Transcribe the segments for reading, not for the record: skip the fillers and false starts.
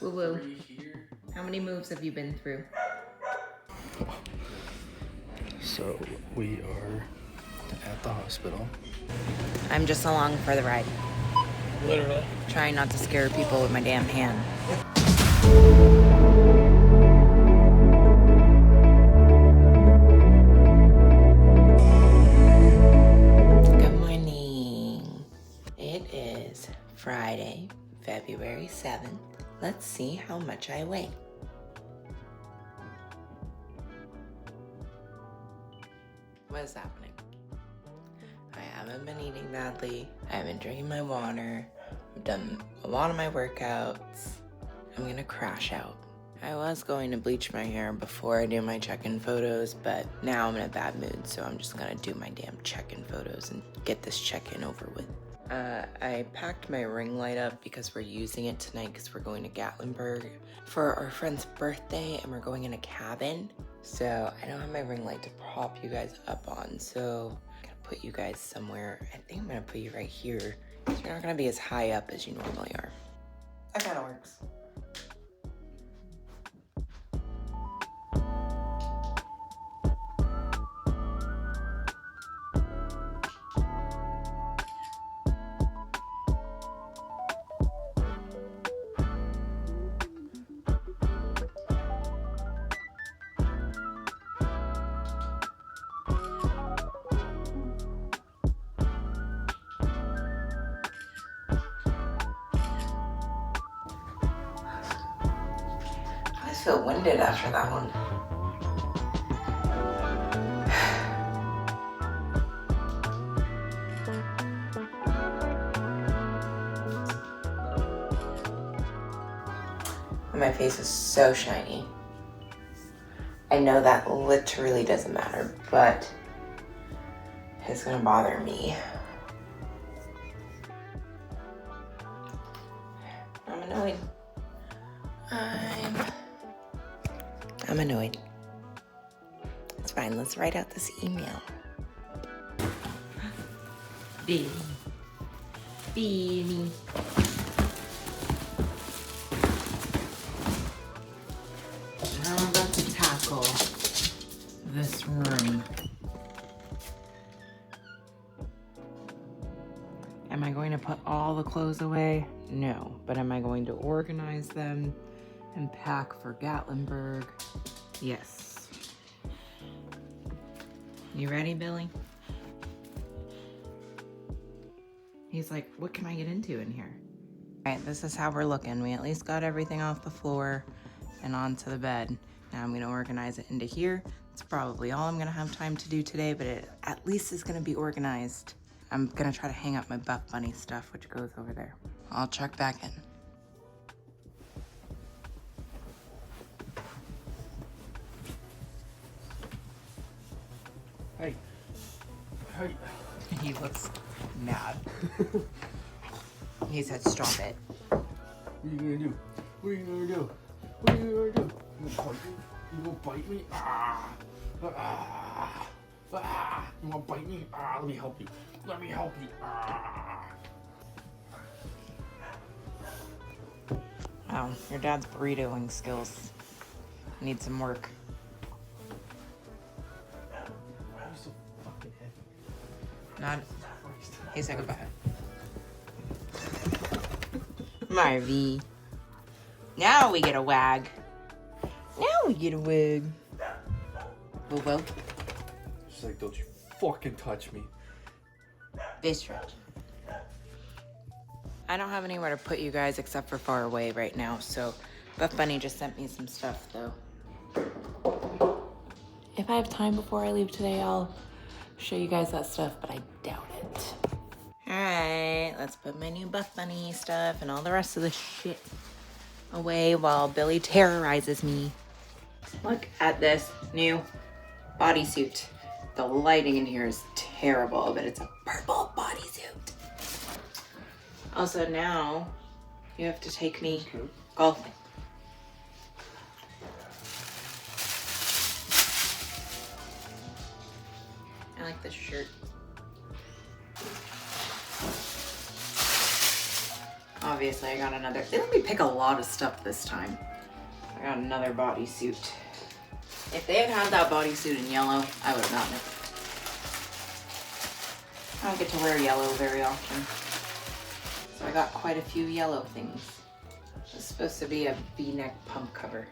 Woo woo. How many moves have you been through? So we are at the hospital. I'm just along for the ride. Literally. Trying not to scare people with my damn hand. Good morning. It is Friday, February 7th. Let's see how much I weigh. What is happening? I haven't been eating badly. I've been drinking my water. I've done a lot of my workouts. I'm gonna crash out. I was going to bleach my hair before I do my check-in photos, but now I'm in a bad mood, so I'm just gonna do my damn check-in photos and get this check-in over with. I packed my ring light up because we're using it tonight because we're going to Gatlinburg for our friend's birthday and we're going in a cabin. So I don't have my ring light to prop you guys up on, so I'm gonna put you guys somewhere. I think I'm gonna put you right here because you're not gonna be as high up as you normally are. That kind of works. I feel winded after that one. My face is so shiny. I know that literally doesn't matter, but it's gonna bother me. I'm annoyed. I'm annoyed. It's fine, let's write out this email. Beanie. Now I'm about to tackle this room. Am I going to put all the clothes away? No, but am I going to organize them and pack for Gatlinburg? Yes. You ready, Billy? He's like, what can I get into in here? All right, this is how we're looking. We at least got everything off the floor and onto the bed. Now I'm gonna organize it into here. It's probably all I'm gonna have time to do today, but it at least is gonna be organized. I'm gonna try to hang up my Buff Bunny stuff, which goes over there. I'll check back in. Hey. Hey. He looks mad. He said, stop it. What are you gonna do? What are you gonna do? What are you gonna do? You gonna bite me? You gonna bite me? Ah! Ah! Ah! You wanna bite me? Ah! Let me help you. Let me help you. Ah! Wow, your dad's burritoing skills need some work. Why are you so fucking heavy? Not. He said goodbye. Marvy. Now we get a wag. Now we get a wag. Whoa, whoa. She's like, don't you fucking touch me. This stretch. I don't have anywhere to put you guys except for far away right now, so Buff Bunny just sent me some stuff, though. If I have time before I leave today, I'll show you guys that stuff, but I doubt it. Alright, let's put my new Buff Bunny stuff and all the rest of the shit away while Billy terrorizes me. Look at this new bodysuit. The lighting in here is terrible, but it's a purple bodysuit. Also, now you have to take me golfing. I like this shirt. obviously I got another, they let me pick a lot of stuff this time. I got another bodysuit. If they had had that bodysuit in yellow, I would have gotten it. I don't get to wear yellow very often. So I got quite a few yellow things. It's supposed to be a V-neck pump cover.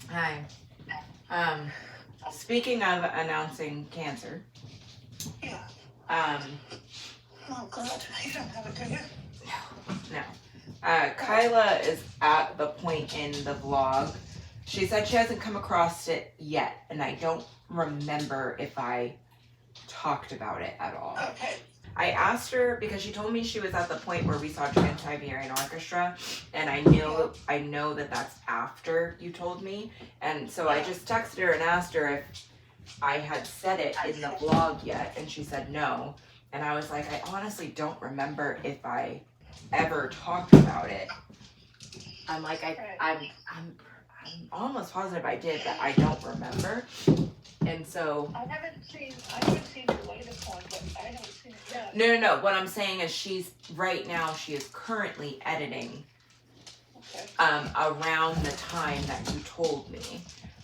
Hi. Speaking of announcing cancer. Yeah. Oh God, you don't have it, do you? No. Kyla is at the point in the vlog. She said she hasn't come across it yet, and I don't remember if I talked about it at all. Okay. I asked her because she told me she was at the point where we saw Trans-Siberian Orchestra, and I know that that's after you told me, and so I just texted her and asked her if I had said it in the vlog yet, and she said no, and I was like, I honestly don't remember if I ever talked about it. I'm like, I'm almost positive I did, but I don't remember. And so I haven't seen the latest one, but I haven't seen it yet. No. What I'm saying is she is currently editing around the time that you told me.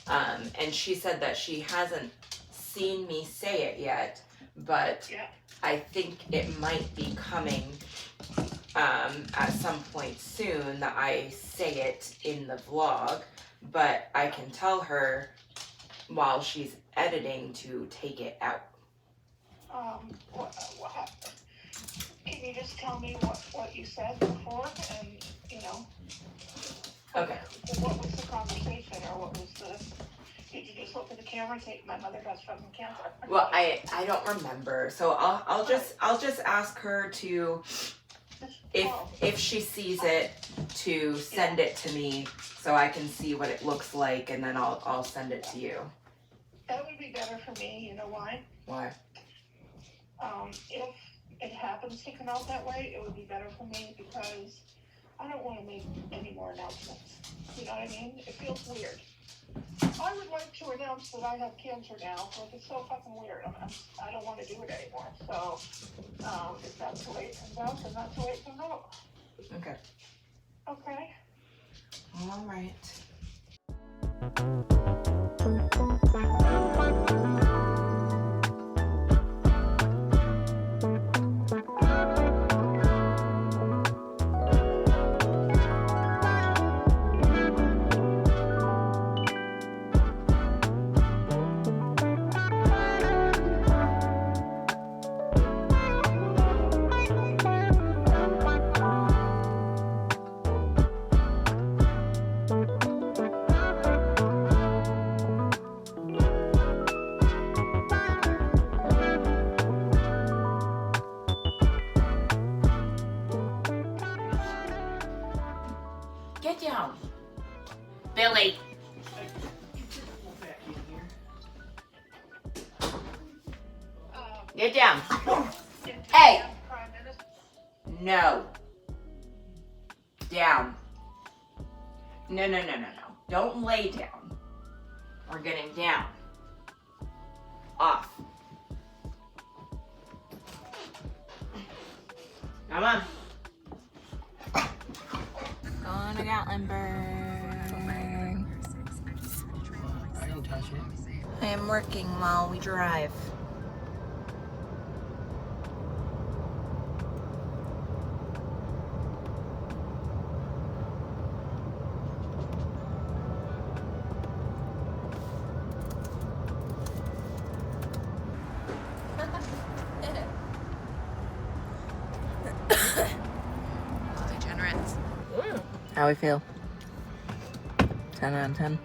And she said that she hasn't seen me say it yet, but I think it might be coming at some point soon that I say it in the vlog, but I can tell her while she's editing to take it out. Can you just tell me what you said before, and Okay. What was the conversation, or what was did you just look at the camera and say, my mother has fucking cancer? Well, I don't remember, so I'll just ask her to, if she sees it, to send it to me so I can see what it looks like, and then I'll send it to you. That would be better for me. You know why? Why? If it happens to come out that way, it would be better for me because I don't want to make any more announcements. You know what I mean? It feels weird. I would like to announce that I have cancer now, but it's so fucking weird. I don't want to do it anymore. So, if that's the way it comes out, then that's the way it comes out. Okay. Okay. All right. Get down, Billy. Get down. Hey. No. Down. No. Don't lay down. We're getting down. Off. Come on. Going to Gatlinburg. I don't touch it. I am working while we drive. How we feel? 10 out of 10.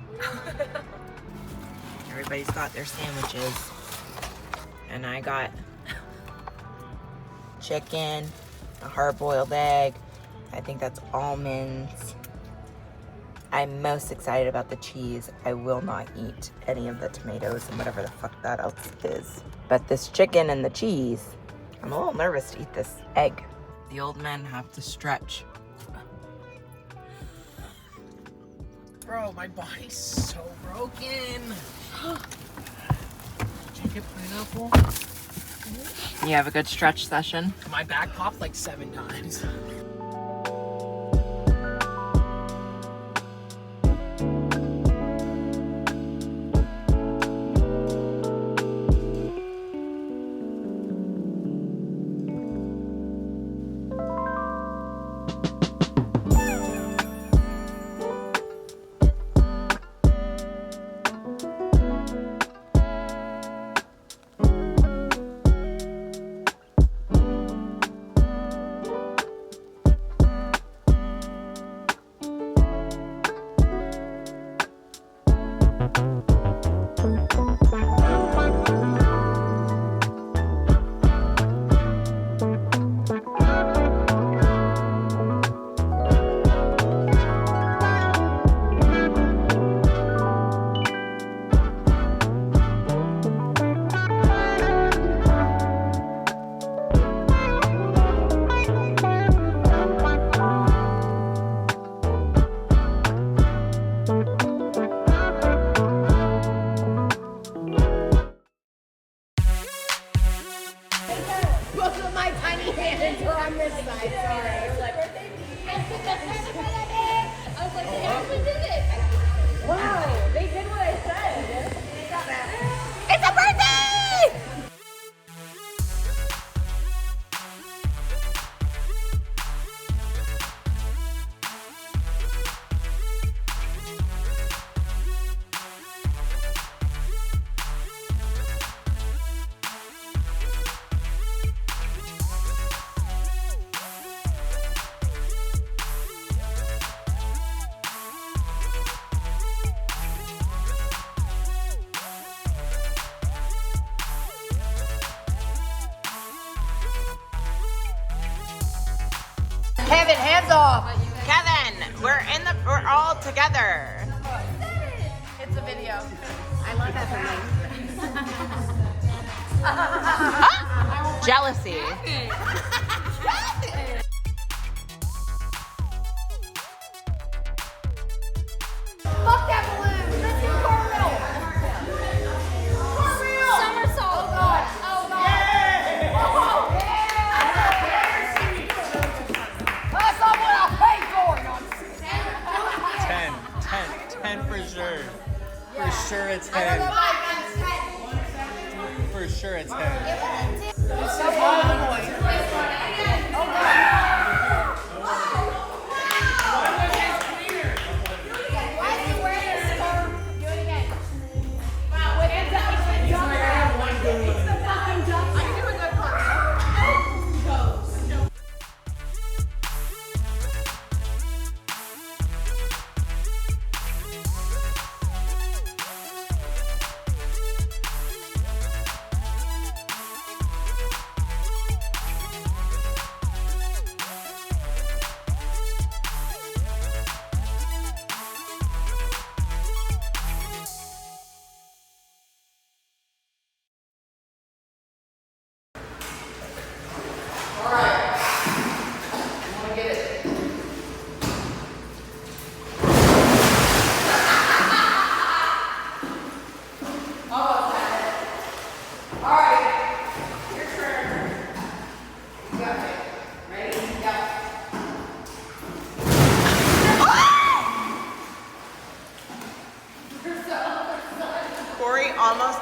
Everybody's got their sandwiches. And I got chicken, a hard-boiled egg. I think that's almonds. I'm most excited about the cheese. I will not eat any of the tomatoes and whatever the fuck that else is. But this chicken and the cheese, I'm a little nervous to eat this egg. The old men have to stretch. Bro, my body's so broken. Chicken pineapple. You have a good stretch session? My back popped like 7 times. Kevin, hands off. Kevin, we're all together. It's a video. I love that for me. Jealousy. Fuck that balloon. Let's do cartwheel. Cartwheel. Somersault. Oh god. Oh god. Oh yeah. That's not what I paid for. 10 for sure. For sure it's 10. For sure it's 10.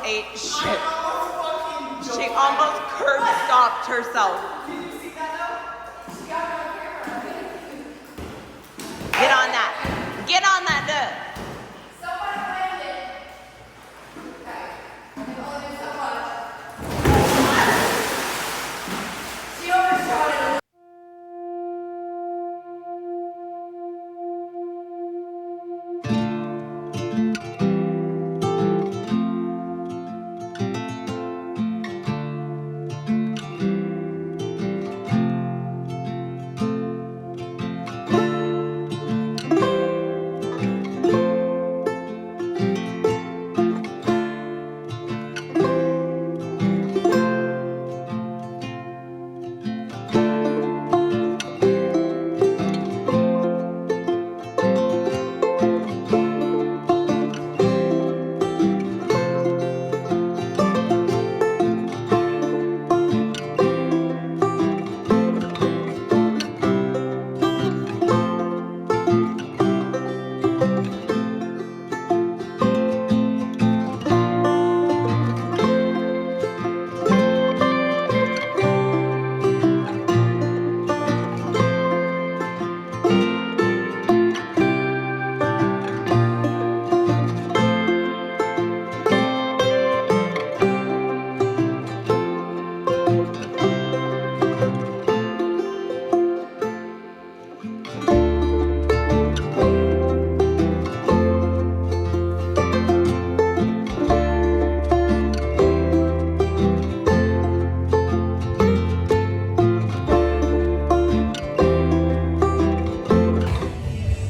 ate shit. She almost curb stopped herself. Get on that. Get on that duck.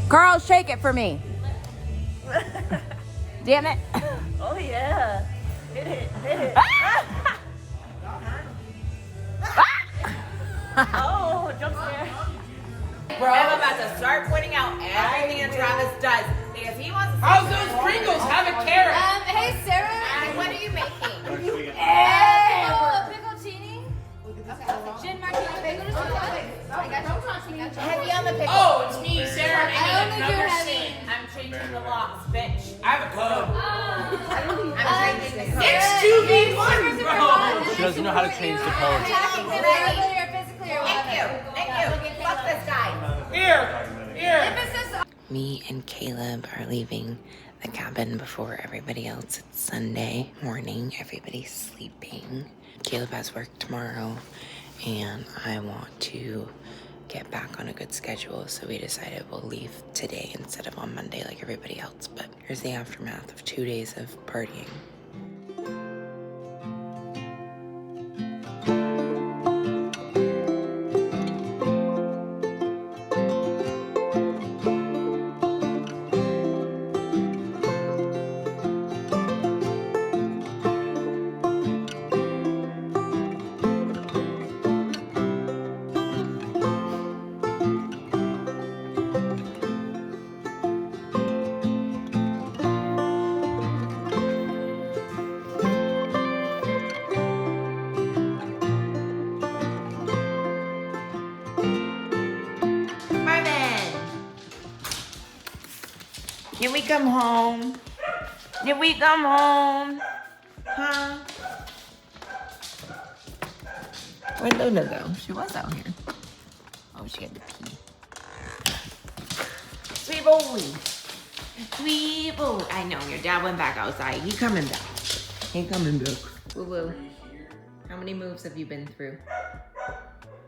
Carl, shake it for me. Damn it. Oh yeah. Hit it, hit it. Oh, jump scare. Bro, I'm about to start pointing out everything that Travis does because he wants to. How's those Pringles? Have a carrot. Hey, Sarah. What are you making? Piccolini? Gin martini pickle. Heavy on the pickle. Oh, it's me, Sarah. I only do heavy. I'm changing the locks, bitch. I have a code. I'm changing the code. It's 2v1, bro. She doesn't know how to change the code. Attacking verbally or physically or Thank you. whatever. Thank you. Fuck this guy. Here. Me and Caleb are leaving the cabin before everybody else. It's Sunday morning. Everybody's sleeping. Caleb has work tomorrow, and I want to get back on a good schedule, so we decided we'll leave today instead of on Monday like everybody else. But here's the aftermath of 2 days of partying. Can we come home? Did we come home? Huh? Where'd Luna go? She was out here. Oh, she had to pee. Sweet boy. Sweet boy. I know, your dad went back outside. He coming back. He coming back. Woo woo. How many moves have you been through?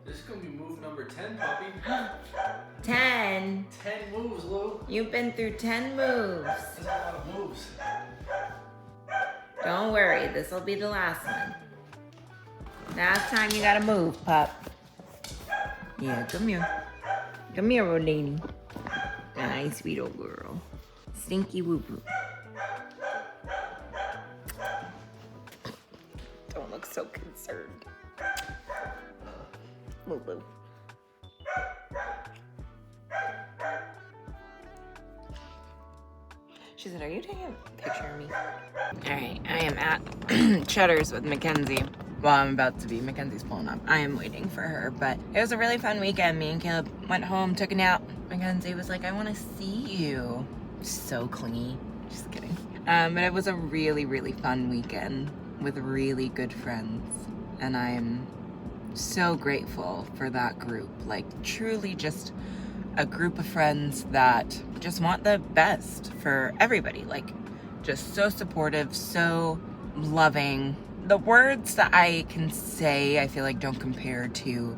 This is gonna be move number 10, puppy. 10. 10 moves, Lou. You've been through 10 moves. That's a lot of moves. Don't worry, this will be the last one. Last time you gotta move, pup. Yeah, come here. Come here, Rodini. Nice, sweet old girl. Stinky woo woo. Don't look so concerned. Woo woo. She said, are you taking a picture of me? All right, I am at Cheddar's with Mackenzie. Well, I'm about to be. Mackenzie's pulling up. I am waiting for her, but it was a really fun weekend. Me and Caleb went home, took a nap. Mackenzie was like, I want to see you. So clingy. Just kidding. But it was a really, really fun weekend with really good friends. And I'm so grateful for that group. Like, truly just a group of friends that just want the best for everybody. Like, just so supportive, so loving. The words that I can say, I feel like don't compare to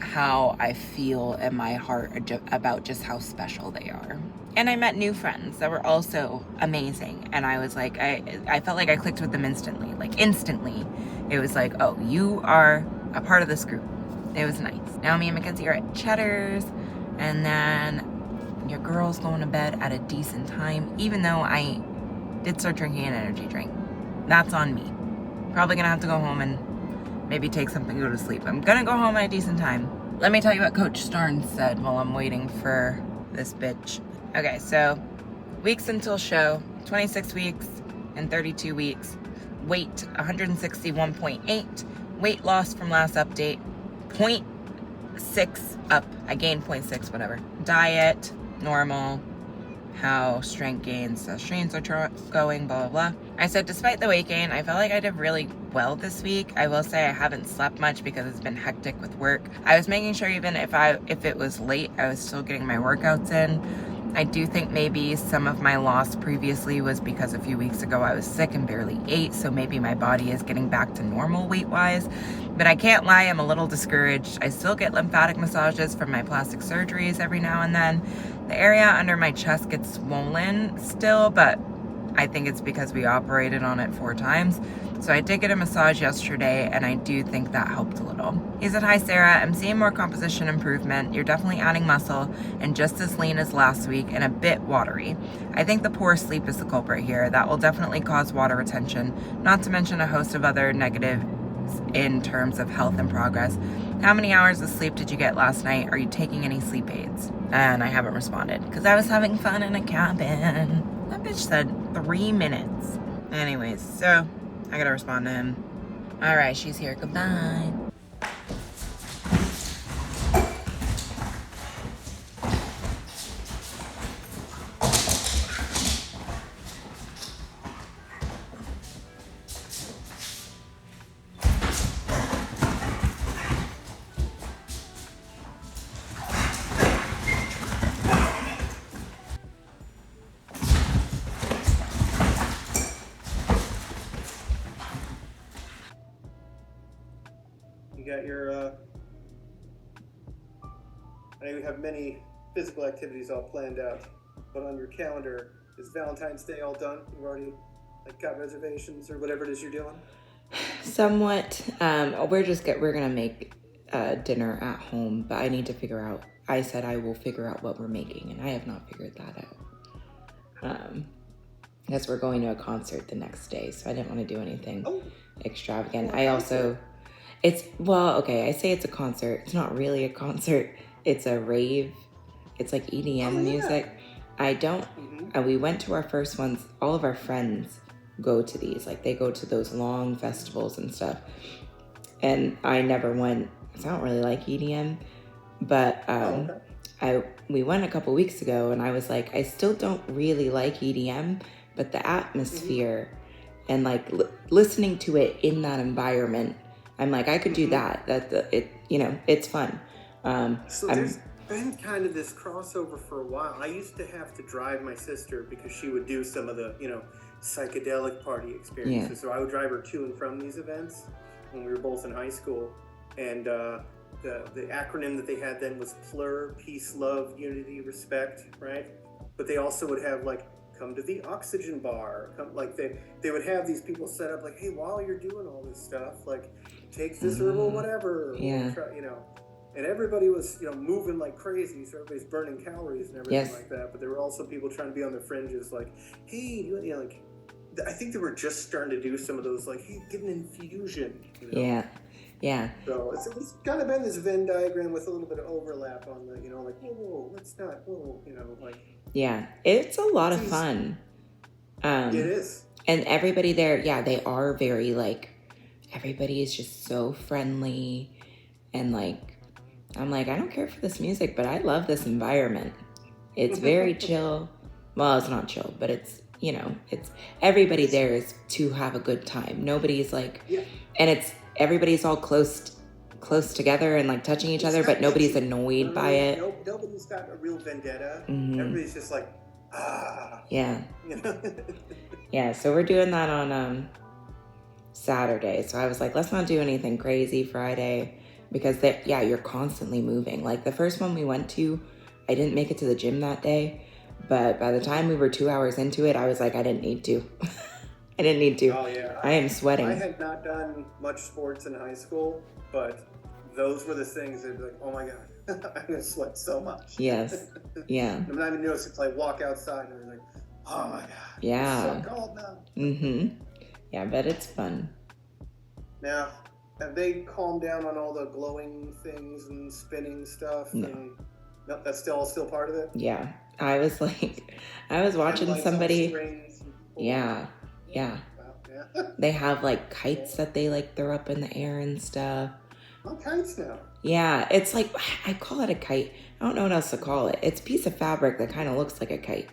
how I feel in my heart about just how special they are. And I met new friends that were also amazing. And I was like, I felt like I clicked with them instantly. Like, instantly. It was like, oh, you are a part of this group. It was nice. Now me and Mackenzie are at Cheddar's. And then your girl's going to bed at a decent time. Even though I did start drinking an energy drink. That's on me. Probably gonna have to go home and maybe take something, go to sleep. I'm gonna go home at a decent time. Let me tell you what Coach Starnes said while I'm waiting for this bitch. Okay, so weeks until show, 26 weeks and 32 weeks. Weight, 161.8. Weight loss from last update, 0.6 up. I gained 0.6, whatever. Diet, normal. How strength gains, strains are going, blah, blah, blah. I said, despite the weight gain, I felt like I did really well this week. I will say I haven't slept much because it's been hectic with work. I was making sure even if it was late, I was still getting my workouts in. I do think maybe some of my loss previously was because a few weeks ago I was sick and barely ate, so maybe my body is getting back to normal weight-wise. But I can't lie, I'm a little discouraged. I still get lymphatic massages from my plastic surgeries every now and then. The area under my chest gets swollen still, but I think it's because we operated on it 4 times. So I did get a massage yesterday, and I do think that helped a little. He said, hi Sarah, I'm seeing more composition improvement. You're definitely adding muscle and just as lean as last week and a bit watery. I think the poor sleep is the culprit here. That will definitely cause water retention, not to mention a host of other negatives in terms of health and progress. How many hours of sleep did you get last night? Are you taking any sleep aids? And I haven't responded because I was having fun in a cabin. That bitch said 3 minutes. Anyways, so I gotta respond to him. All right, she's here. Goodbye. You got your, I know you have many physical activities all planned out, but on your calendar, is Valentine's Day all done? You've already, got reservations or whatever it is you're doing? Somewhat. We're gonna make dinner at home, but I need to figure out, I said I will figure out what we're making, and I have not figured that out. Because we're going to a concert the next day, so I didn't want to do anything extravagant. I also... I say it's a concert. It's not really a concert. It's a rave. It's like EDM music. We went to our first ones. All of our friends go to these. Like, they go to those long festivals and stuff. And I never went, because I don't really like EDM. But we went a couple weeks ago, and I was like, I still don't really like EDM, but the atmosphere and listening to it in that environment, I'm like, I could do that. It's fun. So there's been kind of this crossover for a while. I used to have to drive my sister because she would do some of the, psychedelic party experiences. Yeah. So I would drive her to and from these events when we were both in high school. And the acronym that they had then was PLUR, Peace, Love, Unity, Respect, right? But they also would have come to the oxygen bar. They would have these people set up hey, while you're doing all this stuff, take this herbal whatever. Yeah. Try, and everybody was, moving like crazy, so everybody's burning calories and everything like that. But there were also people trying to be on the fringes, hey, I think they were just starting to do some of those, hey, get an infusion. Yeah. So it's kind of been this Venn diagram with a little bit of overlap on the, whoa, let's not, Yeah, it's a lot of fun. It is. And everybody there, they are very, everybody is just so friendly. And, I'm I don't care for this music, but I love this environment. It's very chill. Well, it's not chill, but it's, you know, it's everybody there is to have a good time. Nobody's like, and everybody's all close together and like touching each other, but nobody's annoyed by it. Nobody's got a real vendetta. Mm-hmm. Everybody's just like, yeah. You know? Yeah, so we're doing that on Saturday. So I was like, let's not do anything crazy Friday, because you're constantly moving. Like the first one we went to, I didn't make it to the gym that day, but by the time we were 2 hours into it, I was like, I didn't need to. I didn't need to. Oh yeah. I am sweating. I had not done much sports in high school, but those were the things that were like, oh my God, I'm gonna sweat so much. Yes. Yeah. I'm not even noticing until I walk outside and I'm like, oh my God. Yeah. It's so cold now. Mm-hmm. Yeah, but it's fun. Now, have they calmed down on all the glowing things and spinning stuff? No. And no, that's still part of it? Yeah. I was watching somebody. Yeah. Yeah. Wow, yeah. They have like kites that they like throw up in the air and stuff. Oh, kites now. Yeah, it's like, I call it a kite. I don't know what else to call it. It's a piece of fabric that kind of looks like a kite.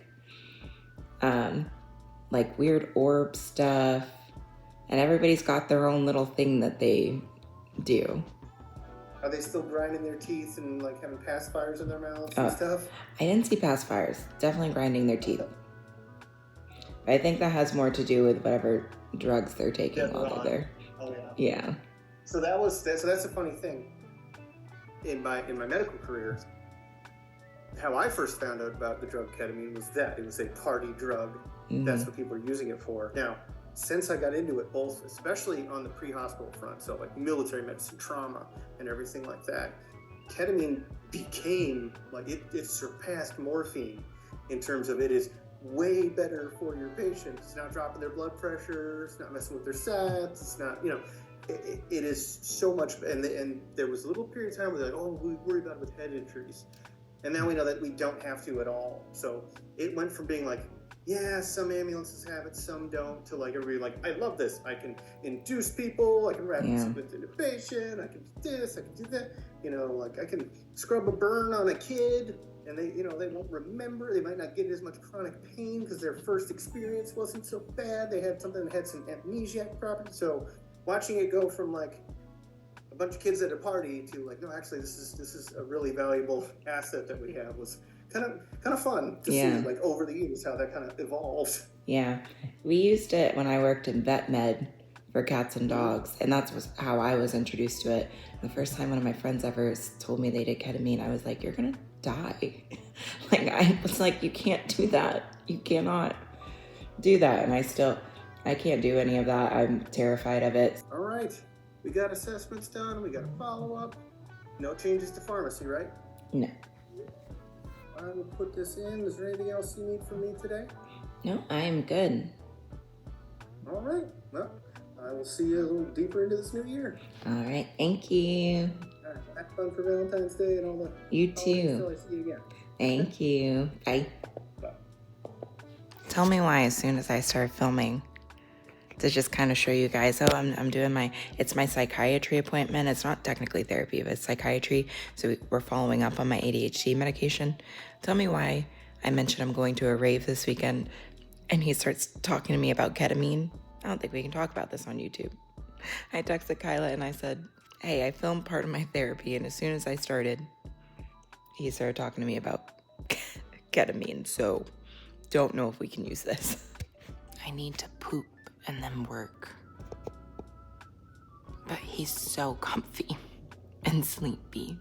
Like weird orb stuff. And everybody's got their own little thing that they do. Are they still grinding their teeth and like having pacifiers in their mouths and stuff? I didn't see pacifiers. Definitely grinding their teeth. But I think that has more to do with whatever drugs they're taking while they're there. Oh yeah. Yeah. So that's a funny thing. In my medical career, how I first found out about the drug ketamine was that it was a party drug. Mm-hmm. That's what people are using it for. Now, since I got into it, both especially on the pre-hospital front, so like military medicine, trauma, and everything like that, ketamine became like it surpassed morphine in terms of it is way better for your patients. It's not dropping their blood pressure. It's not messing with their sats. It's not, you know. It is so much, and there was a little period of time where they're like, oh, we worry about it with head injuries. And now we know that we don't have to at all. So it went from being like, yeah, some ambulances have it, some don't, to like everybody like, I love this. I can induce people, I can wrap them with intubation, I can do this, I can do that. You know, like I can scrub a burn on a kid, and they won't remember. They might not get as much chronic pain because their first experience wasn't so bad. They had something that had some amnesiac properties. So watching it go from like a bunch of kids at a party to like, no, actually this is a really valuable asset that we have was kind of fun to see like over the years how that kind of evolved. Yeah. We used it when I worked in vet med for cats and dogs, and that's how I was introduced to it. The first time one of my friends ever told me they did ketamine, I was like, you're gonna die. Like I was like, you can't do that. You cannot do that. And I can't do any of that. I'm terrified of it. All right. We got assessments done. We got a follow-up. No changes to pharmacy, right? No. I will put this in. Is there anything else you need from me today? No, I am good. All right. Well, I will see you a little deeper into this new year. All right. Thank you. All right. Have fun for Valentine's Day and all that. You too. Until I see you again. Thank you. Bye. Bye. Tell me why as soon as I started filming, to just kind of show you guys, I'm doing it's my psychiatry appointment. It's not technically therapy, but it's psychiatry. So we're following up on my ADHD medication. Tell me why I mentioned I'm going to a rave this weekend, and he starts talking to me about ketamine. I don't think we can talk about this on YouTube. I texted Kyla and I said, hey, I filmed part of my therapy, and as soon as I started, he started talking to me about ketamine. So don't know if we can use this. I need to poop and then work. But he's so comfy and sleepy.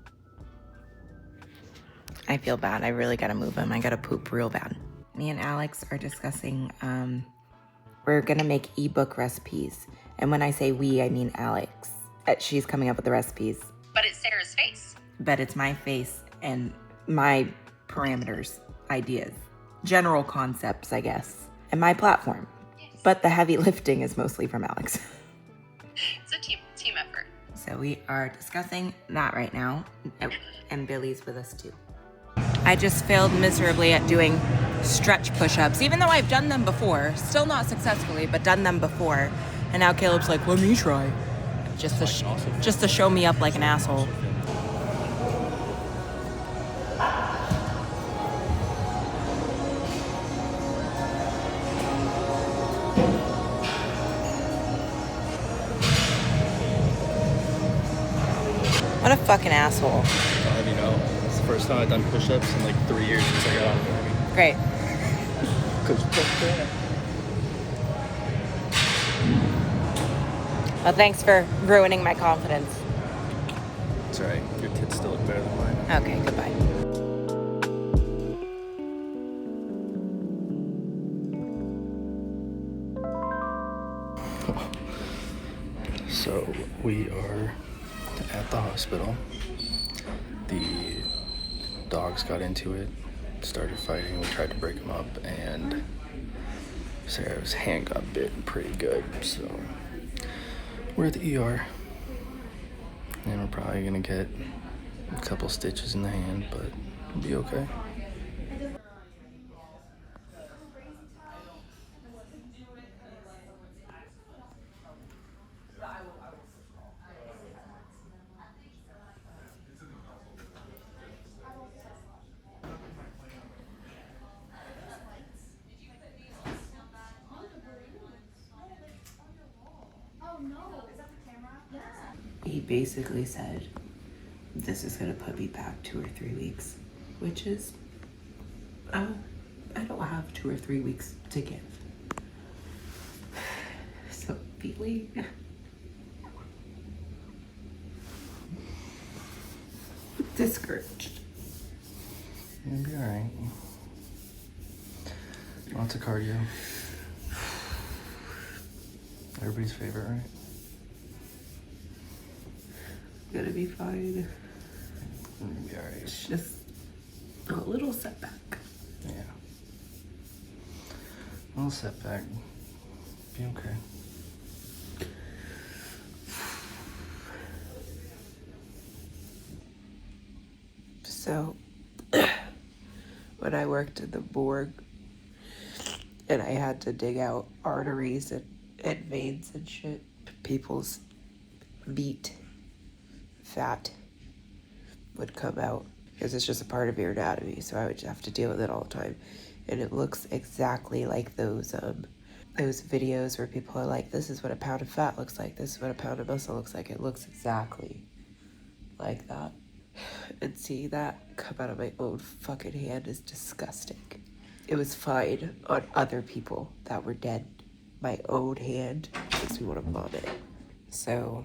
I feel bad. I really gotta move him. I gotta poop real bad. Me and Alex are discussing, we're gonna make ebook recipes. And when I say we, I mean Alex. She's coming up with the recipes. But it's Sarah's face. But it's my face and my parameters, ideas, general concepts, I guess, and my platform. But the heavy lifting is mostly from Alex. It's a team effort. So we are discussing that right now, and Billy's with us too. I just failed miserably at doing stretch push-ups, even though I've done them before, still not successfully, but done them before. And now Caleb's like, let me try. Just to show me up like an asshole. fucking asshole. I'll have you know, it's the first time I've done push-ups in like 3 years since I got out of the army. Great. Well, thanks for ruining my confidence. It's alright, your tits still look better than mine. Okay, goodbye. So we are at the hospital. The dogs got into it, started fighting. We tried to break them up, and Sarah's hand got bit pretty good. So we're at the ER, and we're probably gonna get a couple stitches in the hand, but it'll be okay. He basically said, this is gonna put me back 2 or 3 weeks, which is, I don't have 2 or 3 weeks to give. So feeling discouraged. You'll be alright. Lots of cardio. Everybody's favorite, right? Gonna be fine. You'll be alright. It's just a little setback. Yeah. A little setback. Be okay. So, when I worked in the morgue and I had to dig out arteries and veins and shit, people's meat, fat would come out because it's just a part of your anatomy. So I would have to deal with it all the time. And it looks exactly like those videos where people are like, this is what a pound of fat looks like. This is what a pound of muscle looks like. It looks exactly like that. And seeing that come out of my own fucking hand is disgusting. It was fine on other people that were dead. My own hand makes me want to vomit. So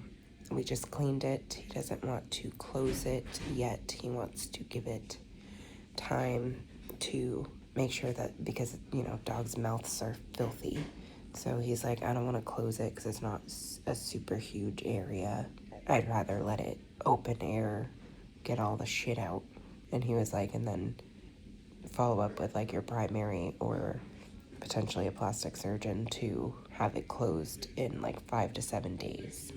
we just cleaned it. He doesn't want to close it yet. He wants to give it time to make sure that, because, you know, dogs' mouths are filthy. So he's like, I don't want to close it because it's not a super huge area. I'd rather let it open air, get all the shit out. And he was like, and then follow up with like your primary or potentially a plastic surgeon to have it closed in like 5 to 7 days,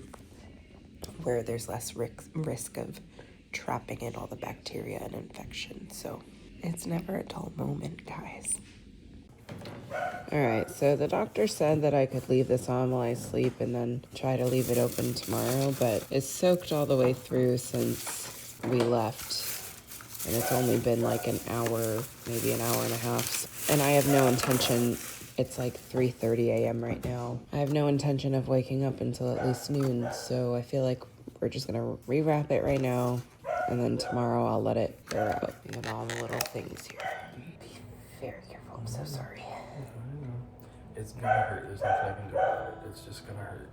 where there's less risk of trapping in all the bacteria and infection. So it's never a dull moment, guys. All right, so the doctor said that I could leave this on while I sleep and then try to leave it open tomorrow, but it's soaked all the way through since we left. And it's only been like an hour, maybe an hour and a half. And I have no intention, it's like 3:30 a.m. right now. I have no intention of waking up until at least noon. So I feel like we're just gonna rewrap it right now. And then tomorrow I'll let it air out. Think of all the little things here. Be very careful, I'm so sorry. It's gonna hurt. There's nothing I can do about it. It's just gonna hurt.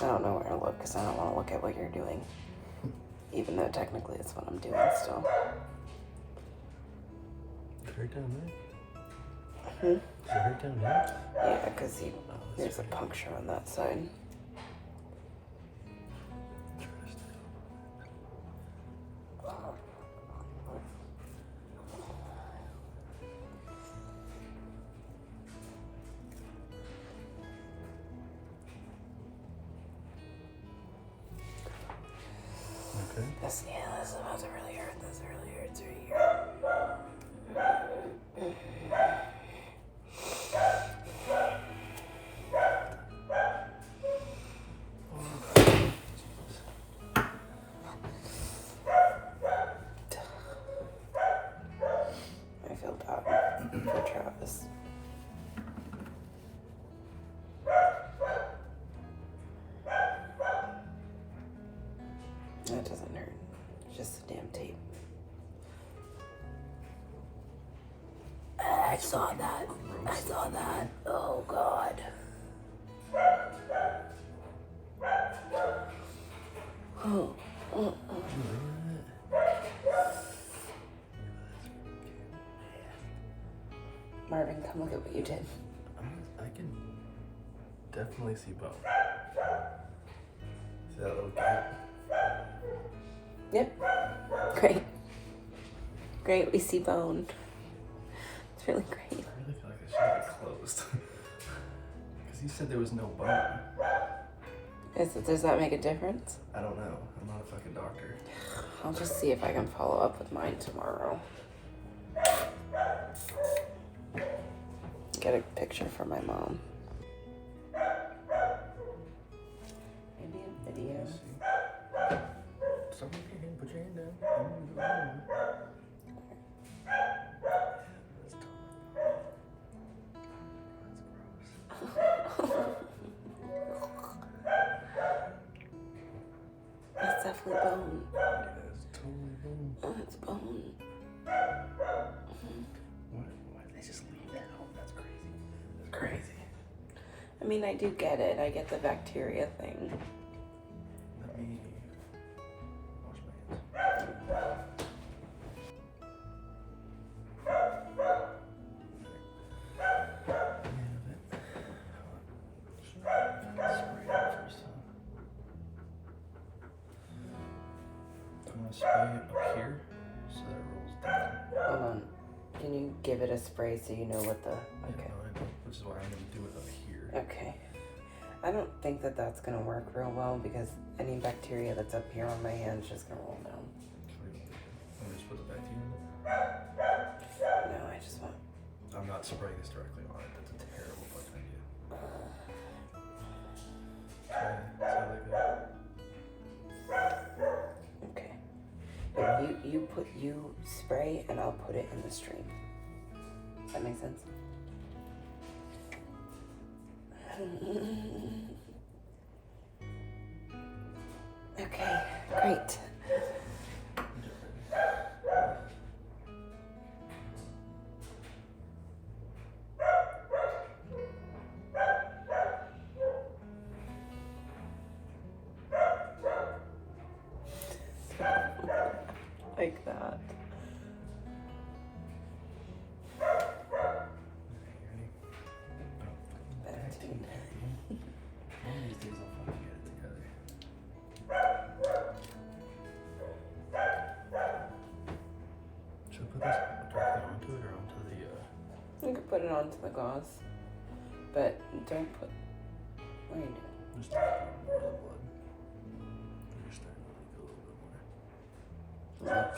I don't know where to look because I don't want to look at what you're doing. Even though technically it's what I'm doing still. It hurt down there? Hmm? Does it hurt down there? Yeah, because there's a puncture on that side. This is about to really hurt. This really hurts right here. I feel bad for Travis. That doesn't hurt. It's just the damn tape. I saw that. I saw that. Oh God. Oh. Marvin, come look at what you did. I can definitely see bone. See that little gap? Yep. Great. Great, we see bone. It's really great. I really feel like I should have it closed. Because you said there was no bone. Does that make a difference? I don't know. I'm not a fucking doctor. I'll just see if I can follow up with mine tomorrow. Get a picture for my mom. Maybe a video. Stop your hand, put your hand down. That's definitely bone. That's totally bone. Oh, it's bone. Why did they just leave that home? That's crazy. That's crazy. I mean, I do get it. I get the bacteria thing. Let me wash my hands. I'm gonna spray it up here so that it rolls down. Hold on. Can you give it a spray so you know what the... Okay. Yeah, no, I know, which is why I'm gonna do it up here. Okay. I don't think that that's gonna work real well because any bacteria that's up here on my hand is just gonna roll down. Let me just put it back to you. No, I just want... I'm not spraying this directly on it. That's a terrible fucking idea. Okay, so like that. Okay. You spray and I'll put it in the stream. Does that make sense? Okay, great. Like that. One of these days I'll fucking get it together. Should I put this directly onto it or onto the, You could put it onto the gauze, but don't put... What are you doing? just to put more of the blood? You're starting to leak a little bit more. Look.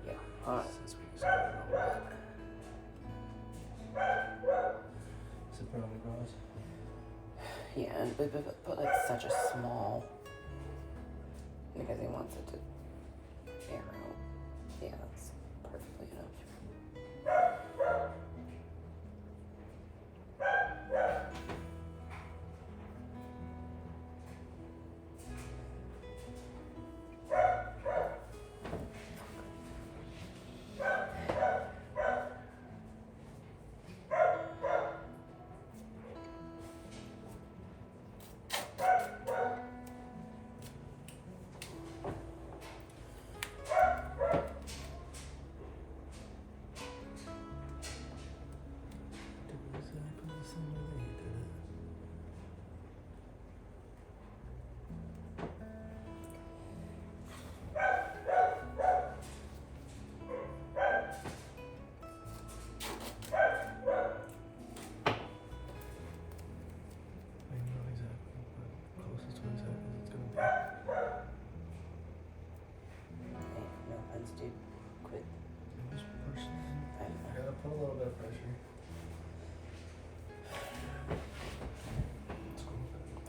Yeah, hot. Since we just got it all wet. Is it put on the gauze? Yeah, but like such a small... Because he wants it to air out. Yeah, that's perfectly enough.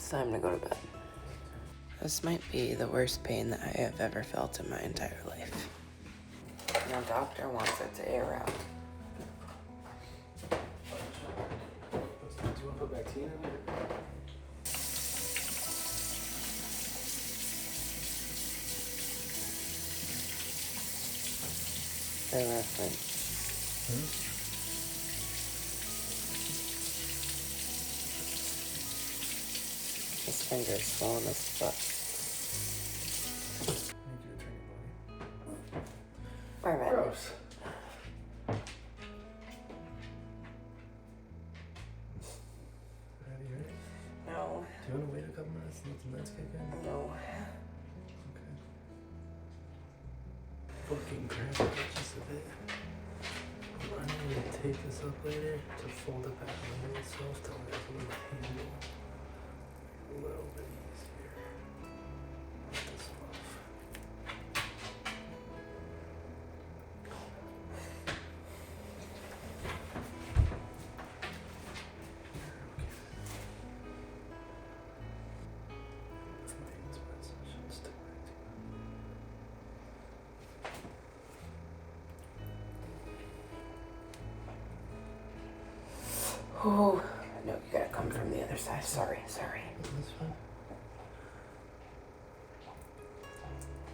It's time to go to bed. This might be the worst pain that I have ever felt in my entire life. The doctor wants it to air out. Do you want to put Bactina in there? Hey, Leslie. His finger's swollen as fuck. I need you to turn your body. Where am I? Gross. Ready, ready? No. Do you want to wait a couple minutes and let the meds kick in? No. Okay. Fucking crap, just a bit. I'm gonna take this up later to fold it back under itself to make it handle a little bit easier. Get this off. Oh, no, you gotta come from the other side. Sorry. That's fine.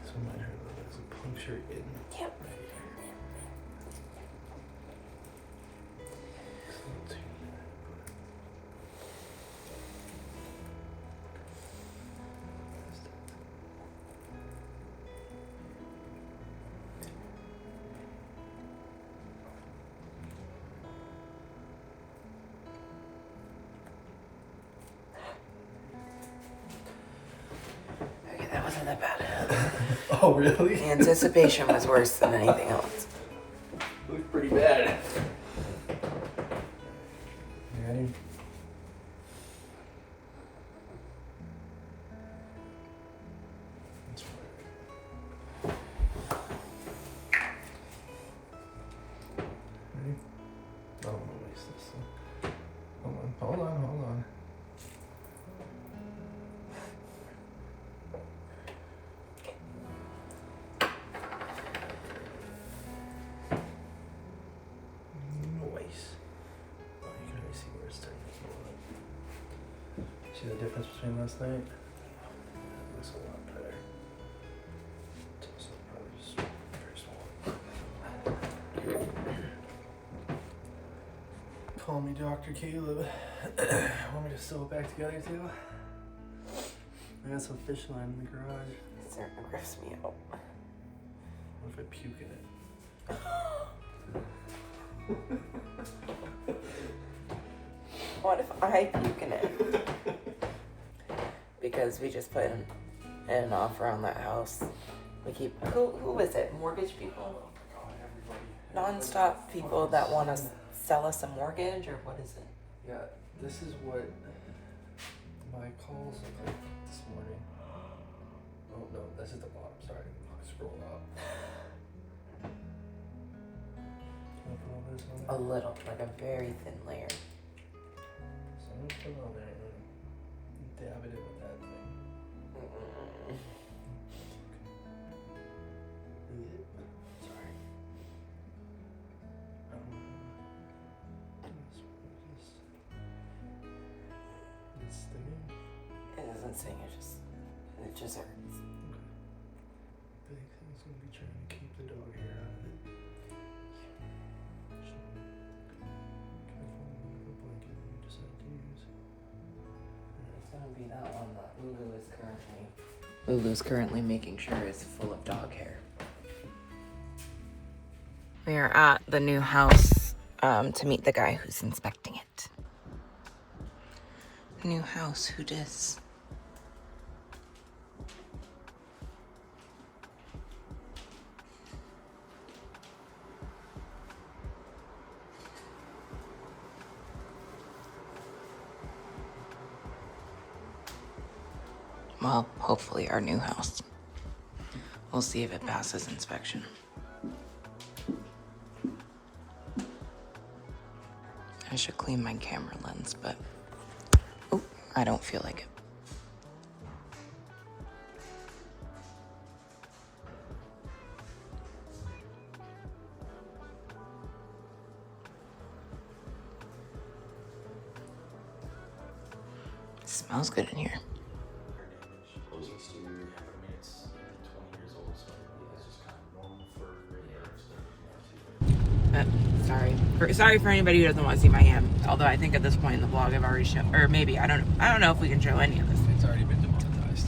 This one might hurt a little bit. There's a puncture in Yep. right here. It's a little too bad, Okay, that wasn't that bad. Oh, really? The anticipation was worse than anything else. It was pretty bad. You ready? That's fine. Ready? I don't want to waste this. So. Hold on. Noise. Oh, you can already see where it's starting to heal up. See the difference between last night? It looks a lot better. It's also probably just very swollen. Call me Dr. Caleb. Want me to sew it back together too? I got some fish line in the garage. It starting to gross me out. What if I puke in it? What if I puke in it? Because we just put in an offer on that house. We keep, who is it? Mortgage people? Non-stop people that want to sell us a mortgage, or what is it? Yeah, this is what my calls look like this morning. Oh no, this is the bottom. Sorry, scroll up. Can I put all this on A there? little, like a very thin layer. So I'm gonna put it on there and then dab it in with that thing. Sorry. It's stinging. It doesn't sting, it just hurts. Big thing's gonna be trying to keep the dog hair out of it. Careful with the blanket you decide to use. It's gonna be that one that Lulu's currently making sure is full of dog hair. We are at the new house to meet the guy who's inspecting it. New house, who dis? Well, hopefully our new house. We'll see if it passes inspection. I should clean my camera lens, but oh, I don't feel like it. Smells good in here. Sorry for anybody who doesn't want to see my ham. Although I think at this point in the vlog I've already shown, or maybe I don't know if we can show any of this. It's already been demonetized.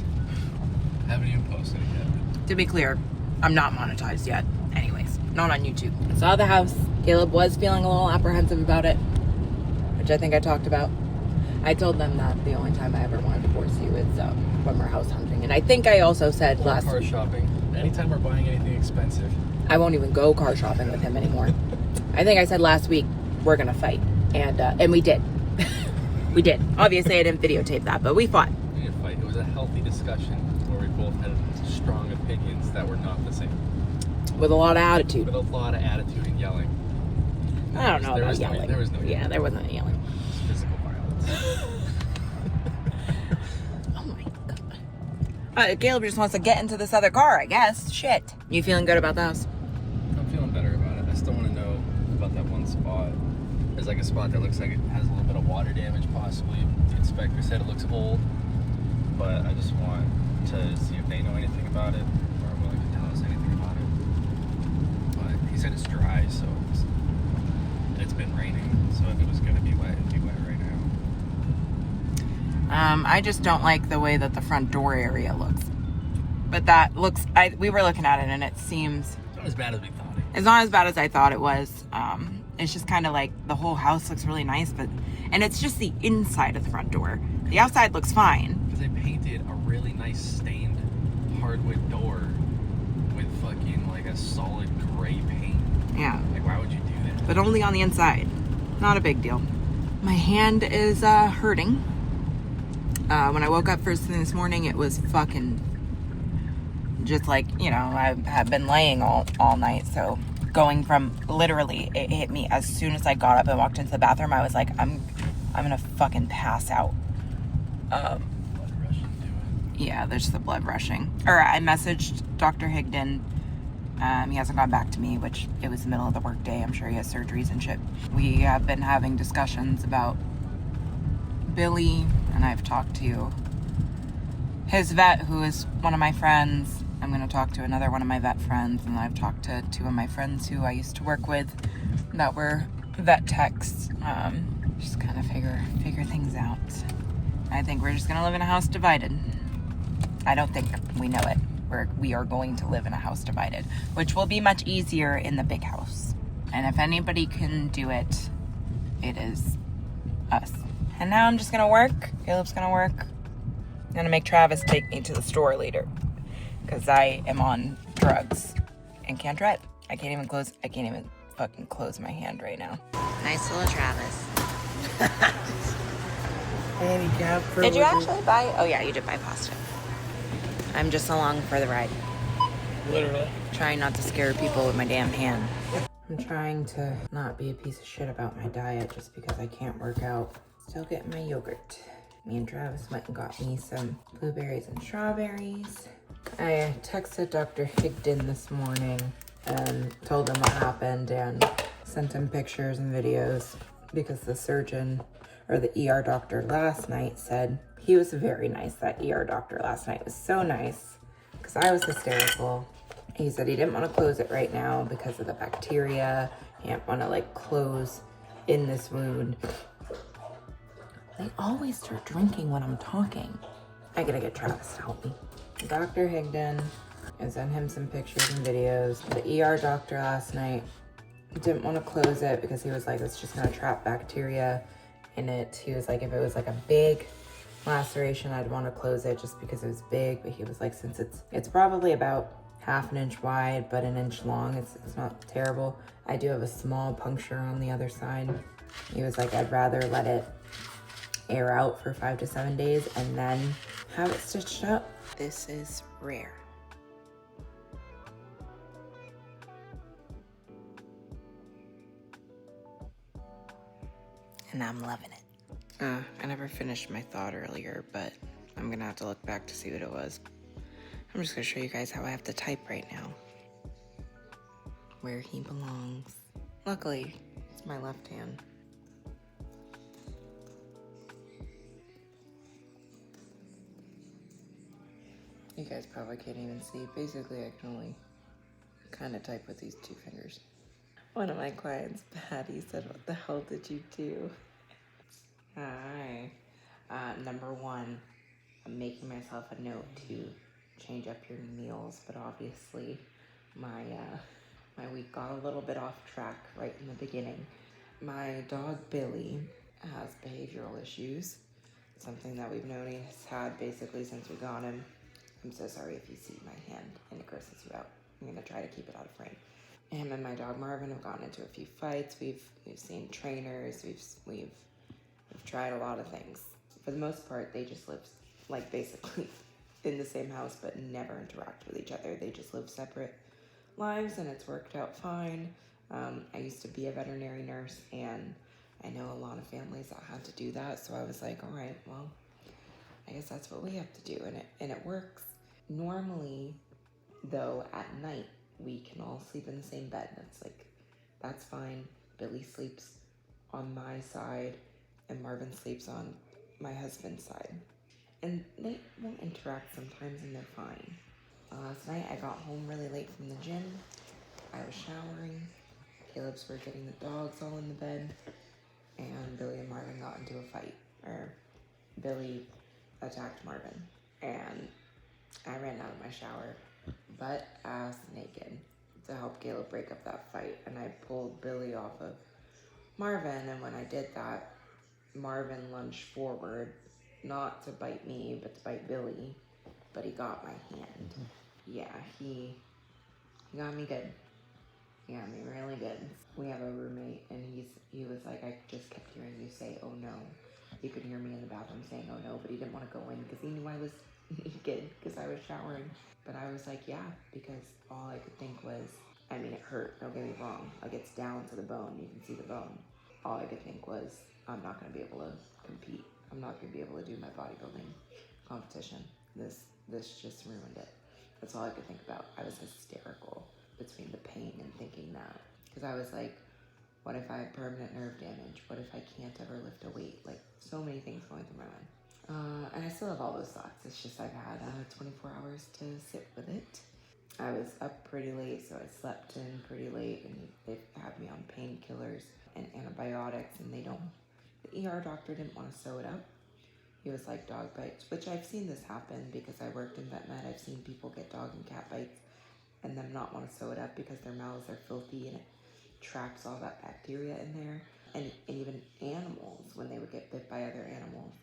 Haven't even posted it yet. To be clear, I'm not monetized yet. Anyways, not on YouTube. I saw the house. Caleb was feeling a little apprehensive about it, which I think I talked about. I told them that the only time I ever wanted to force you is when we're house hunting. And I think I also said last car shopping. Anytime we're buying anything expensive. I won't even go car shopping with him anymore. I think I said last week we're gonna fight, and we did. We did. Obviously, I didn't videotape that, but we fought. We didn't fight. It was a healthy discussion where we both had strong opinions that were not the same. With a lot of attitude. With a lot of attitude and yelling. I don't know about yelling. There was no yelling. Yeah, there wasn't any yelling. It was physical violence. Oh my god. Caleb just wants to get into this other car, I guess. Shit. You feeling good about the house? I'm feeling better about it. I still want to know about that one spot. There's like a spot that looks like it has a little bit of water damage, possibly. The inspector said it looks old, but I just want to see if they know anything about it or are willing to tell us anything about it. But he said it's dry, so it's been raining, so if it was going to be wet, it'd be wet right now. I just don't like the way that the front door area looks. But that looks, we were looking at it and it seems... It's not as bad as we thought it. It's not as bad as I thought it was. It's just kind of like the whole house looks really nice, and it's just the inside of the front door. The outside looks fine. Because they painted a really nice stained hardwood door with fucking like a solid gray paint. Yeah. Like, why would you do that? But only on the inside. Not a big deal. My hand is hurting. When I woke up first thing this morning, it was fucking just like, I have been laying all night, so going from literally, it hit me as soon as I got up and walked into the bathroom. I was like, I'm gonna fucking pass out. Blood rushing to it. Yeah, there's the blood rushing. Or I messaged Dr. Higdon. He hasn't gone back to me, which it was the middle of the work day. I'm sure he has surgeries and shit. We have been having discussions about Billy, and I've talked to his vet, who is one of my friends. I'm going to talk to another one of my vet friends, and I've talked to two of my friends who I used to work with that were vet techs. Just kind of figure things out. I think we're just going to live in a house divided. I don't think we know it. We are going to live in a house divided, which will be much easier in the big house. And if anybody can do it, it is us. And now I'm just going to work. Caleb's going to work. I'm going to make Travis take me to the store later, because I am on drugs and can't drive. I can't even fucking close my hand right now. Nice little Travis. Handicap for Did you actually buy? Oh yeah, you did buy pasta. I'm just along for the ride. Literally. Trying not to scare people with my damn hand. I'm trying to not be a piece of shit about my diet just because I can't work out. Still getting my yogurt. Me and Travis went and got me some blueberries and strawberries. I texted Dr. Higdon this morning and told him what happened and sent him pictures and videos, because the surgeon, or the ER doctor last night, said he was very nice. That ER doctor last night was so nice, because I was hysterical. He said he didn't want to close it right now because of the bacteria. He didn't want to like close in this wound. They always start drinking when I'm talking. I gotta get Travis to help me. Dr. Higdon, I sent him some pictures and videos. The ER doctor last night didn't want to close it because he was like, it's just gonna trap bacteria in it. He was like, if it was like a big laceration, I'd want to close it just because it was big. But he was like, since it's probably about half an inch wide but an inch long, it's not terrible. I do have a small puncture on the other side. He was like, I'd rather let it air out for 5 to 7 days and then have it stitched up. This is rare. And I'm loving it. I never finished my thought earlier, but I'm gonna have to look back to see what it was. I'm just gonna show you guys how I have to type right now. Where he belongs. Luckily, it's my left hand. You guys probably can't even see. Basically, I can only kind of type with these 2 fingers. One of my clients, Patty, said, "What the hell did you do?" Hi. Number 1, I'm making myself a note to change up your meals, but obviously my week got a little bit off track right in the beginning. My dog Billy has behavioral issues, something that we've known he's had basically since we got him. I'm so sorry if you see my hand and it grosses you out. I'm gonna try to keep it out of frame. Him and my dog Marvin have gotten into a few fights. We've seen trainers. We've tried a lot of things. For the most part, they just live like basically in the same house, but never interact with each other. They just live separate lives, and it's worked out fine. I used to be a veterinary nurse, and I know a lot of families that had to do that. So I was like, all right, well, I guess that's what we have to do, and it works. Normally, though, at night we can all sleep in the same bed. That's fine. Billy sleeps on my side, and Marvin sleeps on my husband's side. And they won't interact sometimes, and they're fine. Last night I got home really late from the gym. I was showering. Caleb's were getting the dogs all in the bed, and Billy and Marvin got into a fight. Or Billy attacked Marvin, and I ran out of my shower, butt ass naked, to help Caleb break up that fight. And I pulled Billy off of Marvin, and when I did that, Marvin lunged forward, not to bite me, but to bite Billy, but he got my hand. Yeah, he got me good. He got me really good. We have a roommate, and he was like, I just kept hearing you say, "Oh no." You could hear me in the bathroom saying, "Oh no," but he didn't want to go in because he knew I was naked because I was showering. But I was like, yeah, because all I could think was, I mean, it hurt, don't get me wrong. Like, it's down to the bone. You can see the bone. All I could think was, I'm not going to be able to compete. I'm not going to be able to do my bodybuilding competition. This just ruined it. That's all I could think about. I was hysterical between the pain and thinking that. Because I was like, what if I have permanent nerve damage? What if I can't ever lift a weight? Like, so many things going through my mind. And I still have all those thoughts. It's just I've had 24 hours to sit with it. I was up pretty late, so I slept in pretty late, and they had me on painkillers and antibiotics, and the ER doctor didn't want to sew it up. He was like, dog bites, which I've seen this happen because I worked in vet med. I've seen people get dog and cat bites and them not want to sew it up because their mouths are filthy and it traps all that bacteria in there. And even animals, when they would get bit by other animals,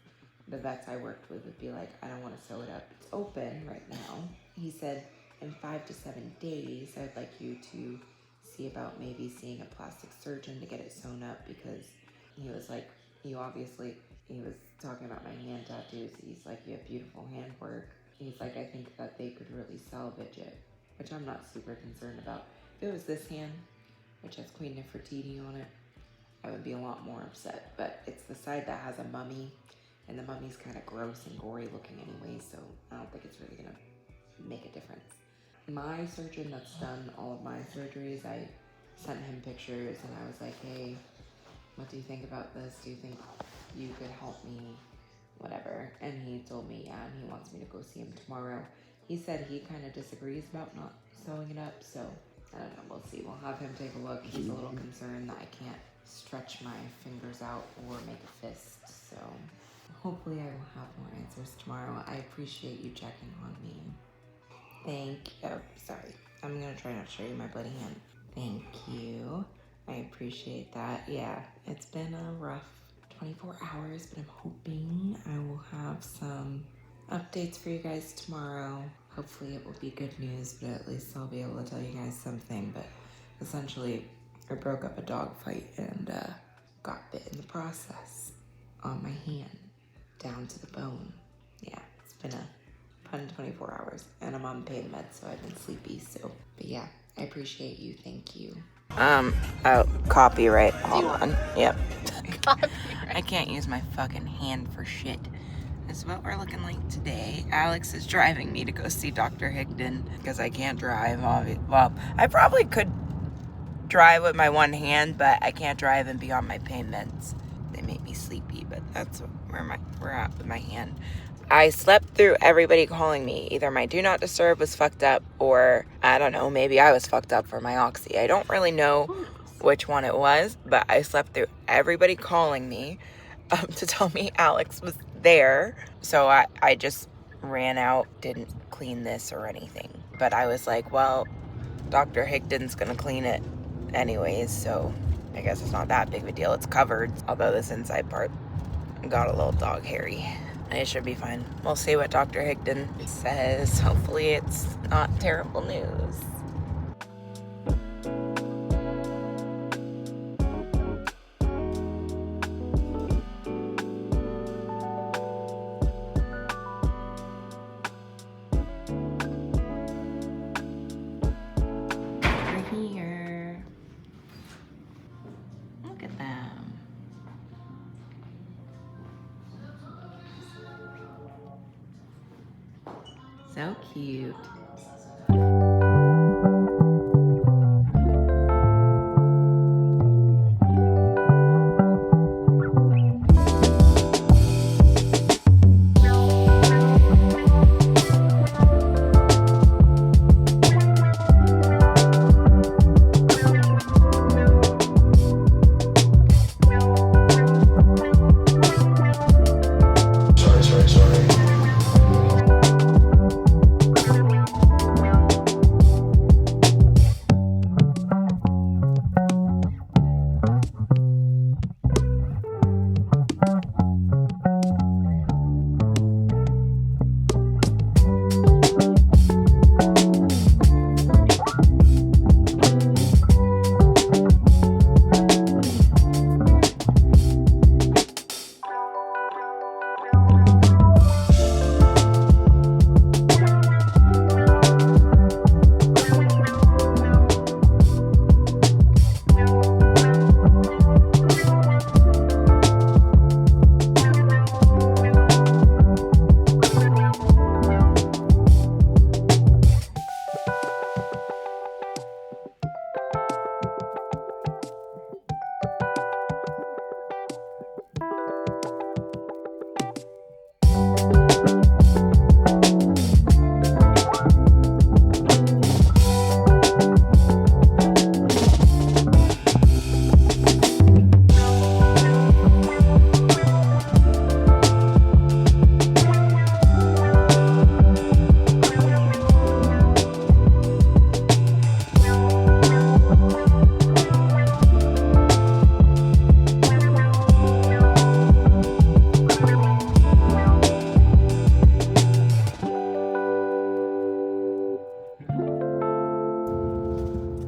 the vets I worked with would be like, I don't want to sew it up. It's open right now. He said, in 5 to 7 days, I'd like you to see about maybe seeing a plastic surgeon to get it sewn up, because he was like, he was talking about my hand tattoos. He's like, you have beautiful handwork. He's like, I think that they could really salvage it, which I'm not super concerned about. If it was this hand, which has Queen Nefertiti on it, I would be a lot more upset. But it's the side that has a mummy, and the mummy's kind of gross and gory looking anyway, so I don't think it's really gonna make a difference. My surgeon that's done all of my surgeries, I sent him pictures and I was like, hey, what do you think about this? Do you think you could help me? Whatever. And he told me, yeah, and he wants me to go see him tomorrow. He said he kind of disagrees about not sewing it up, so I don't know, we'll see. We'll have him take a look. He's a little concerned that I can't stretch my fingers out or make a fist, so hopefully I will have more answers tomorrow. I appreciate you checking on me. Sorry. I'm gonna try not to show you my bloody hand. Thank you. I appreciate that. Yeah, it's been a rough 24 hours, but I'm hoping I will have some updates for you guys tomorrow. Hopefully it will be good news, but at least I'll be able to tell you guys something. But essentially, I broke up a dog fight and got bit in the process on my hand, down to the bone. Yeah, it's been a fun 24 hours, and I'm on pain meds, so I've been sleepy. So, but yeah, I appreciate you. Thank you. Copyright. Hold on. Yep. Copyright. I can't use my fucking hand for shit. This is what we're looking like today. Alex is driving me to go see Dr. Higdon because I can't drive. Well, I probably could drive with my one hand, but I can't drive and be on my pain meds. They make me sleepy, but that's where we're at with my hand. I slept through everybody calling me. Either my do not disturb was fucked up, or I don't know, maybe I was fucked up for my oxy. I don't really know which one it was, but I slept through everybody calling me to tell me Alex was there. So I just ran out, didn't clean this or anything. But I was like, well, Dr. Higdon's gonna clean it anyways, so I guess it's not that big of a deal. It's covered, although this inside part got a little dog hairy. It should be fine. We'll see what Dr. Higdon says. Hopefully it's not terrible news. Over here. Look at them. So cute.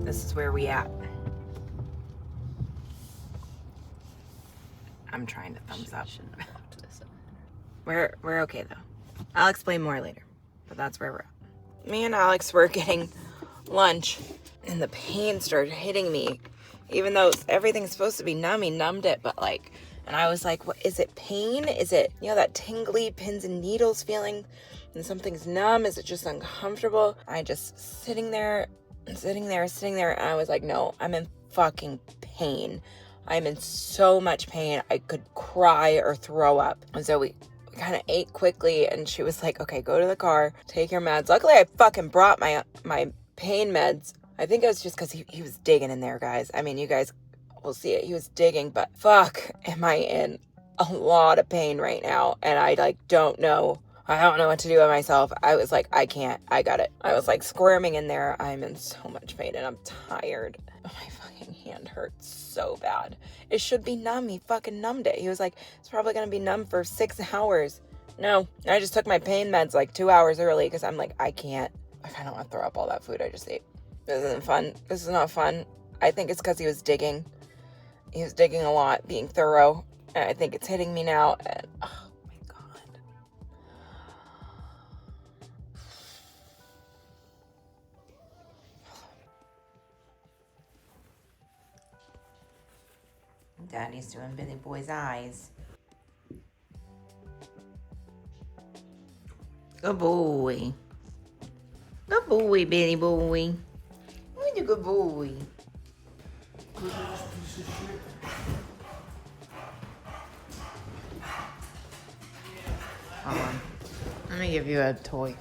This is where we at. I'm trying to thumbs up. We're okay though. I'll explain more later, but that's where we're at. Me and Alex were getting lunch and the pain started hitting me. Even though everything's supposed to be numb, he numbed it, but like, and I was like, what is it, pain? Is it, you know, that tingly pins and needles feeling and something's numb? Is it just uncomfortable? I just sitting there, and I was like, no, I'm in fucking pain. I'm in so much pain. I could cry or throw up. And so we kind of ate quickly, and she was like, okay, go to the car, take your meds. Luckily, I fucking brought my pain meds. I think it was just because he was digging in there, guys. I mean, you guys will see it. He was digging, but fuck, am I in a lot of pain right now. And I like don't know. I don't know what to do with myself. I was like, I can't. I got it. I was like squirming in there. I'm in so much pain and I'm tired. My fucking hand hurts so bad. It should be numb. He fucking numbed it. He was like, it's probably going to be numb for 6 hours. No, I just took my pain meds like 2 hours early because I'm like, I can't. I kind of want to throw up all that food I just ate. This isn't fun. This is not fun. I think it's because he was digging. He was digging a lot, being thorough. And I think it's hitting me now. And oh my God. Daddy's doing Billy Boy's eyes. Good boy. Good boy, Billy Boy. What a good boy. Hold on. Let me give you a toy.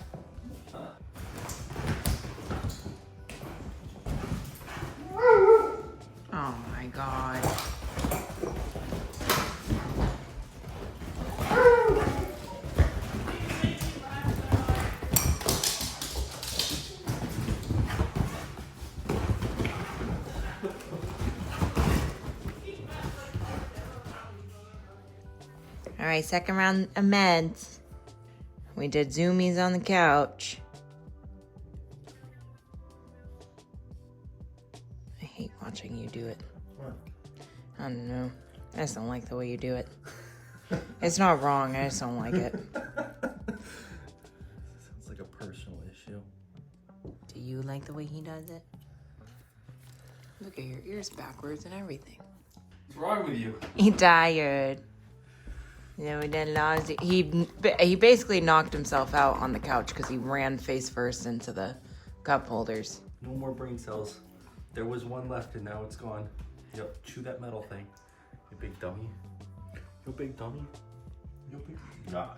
Oh my god. All right, second round of meds. We did zoomies on the couch. I hate watching you do it. What? I don't know. I just don't like the way you do it. It's not wrong, I just don't like it. Sounds like a personal issue. Do you like the way he does it? Look at your ears backwards and everything. What's wrong with you? He tired. Yeah, we did lots. He basically knocked himself out on the couch because he ran face first into the cup holders. No more brain cells. There was one left and now it's gone. Yep, chew that metal thing. You big dummy. You big dummy. You big... No.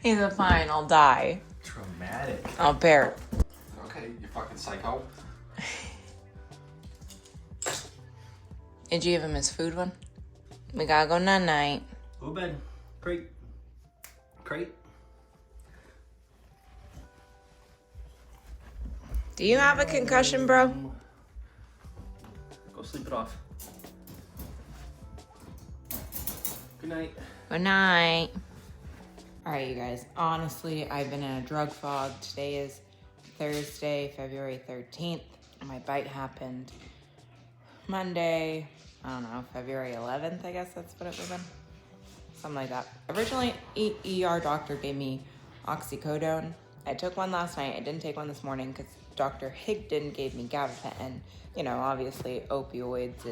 He's a fine, I'll die. Traumatic. I'll bear it. Okay, you fucking psycho. Did you give him his food one? We gotta go night-night. Go to bed. Crate. Do you have a concussion, bro? Go sleep it off. Good night. Good night. All right, you guys. Honestly, I've been in a drug fog. Today is Thursday, February 13th. My bite happened Monday, I don't know, February 11th, I guess that's what it would have been. Something like that. Originally, ER doctor gave me oxycodone. I took one last night. I didn't take one this morning because Dr. Higdon gave me gabapentin. You know, obviously opioids,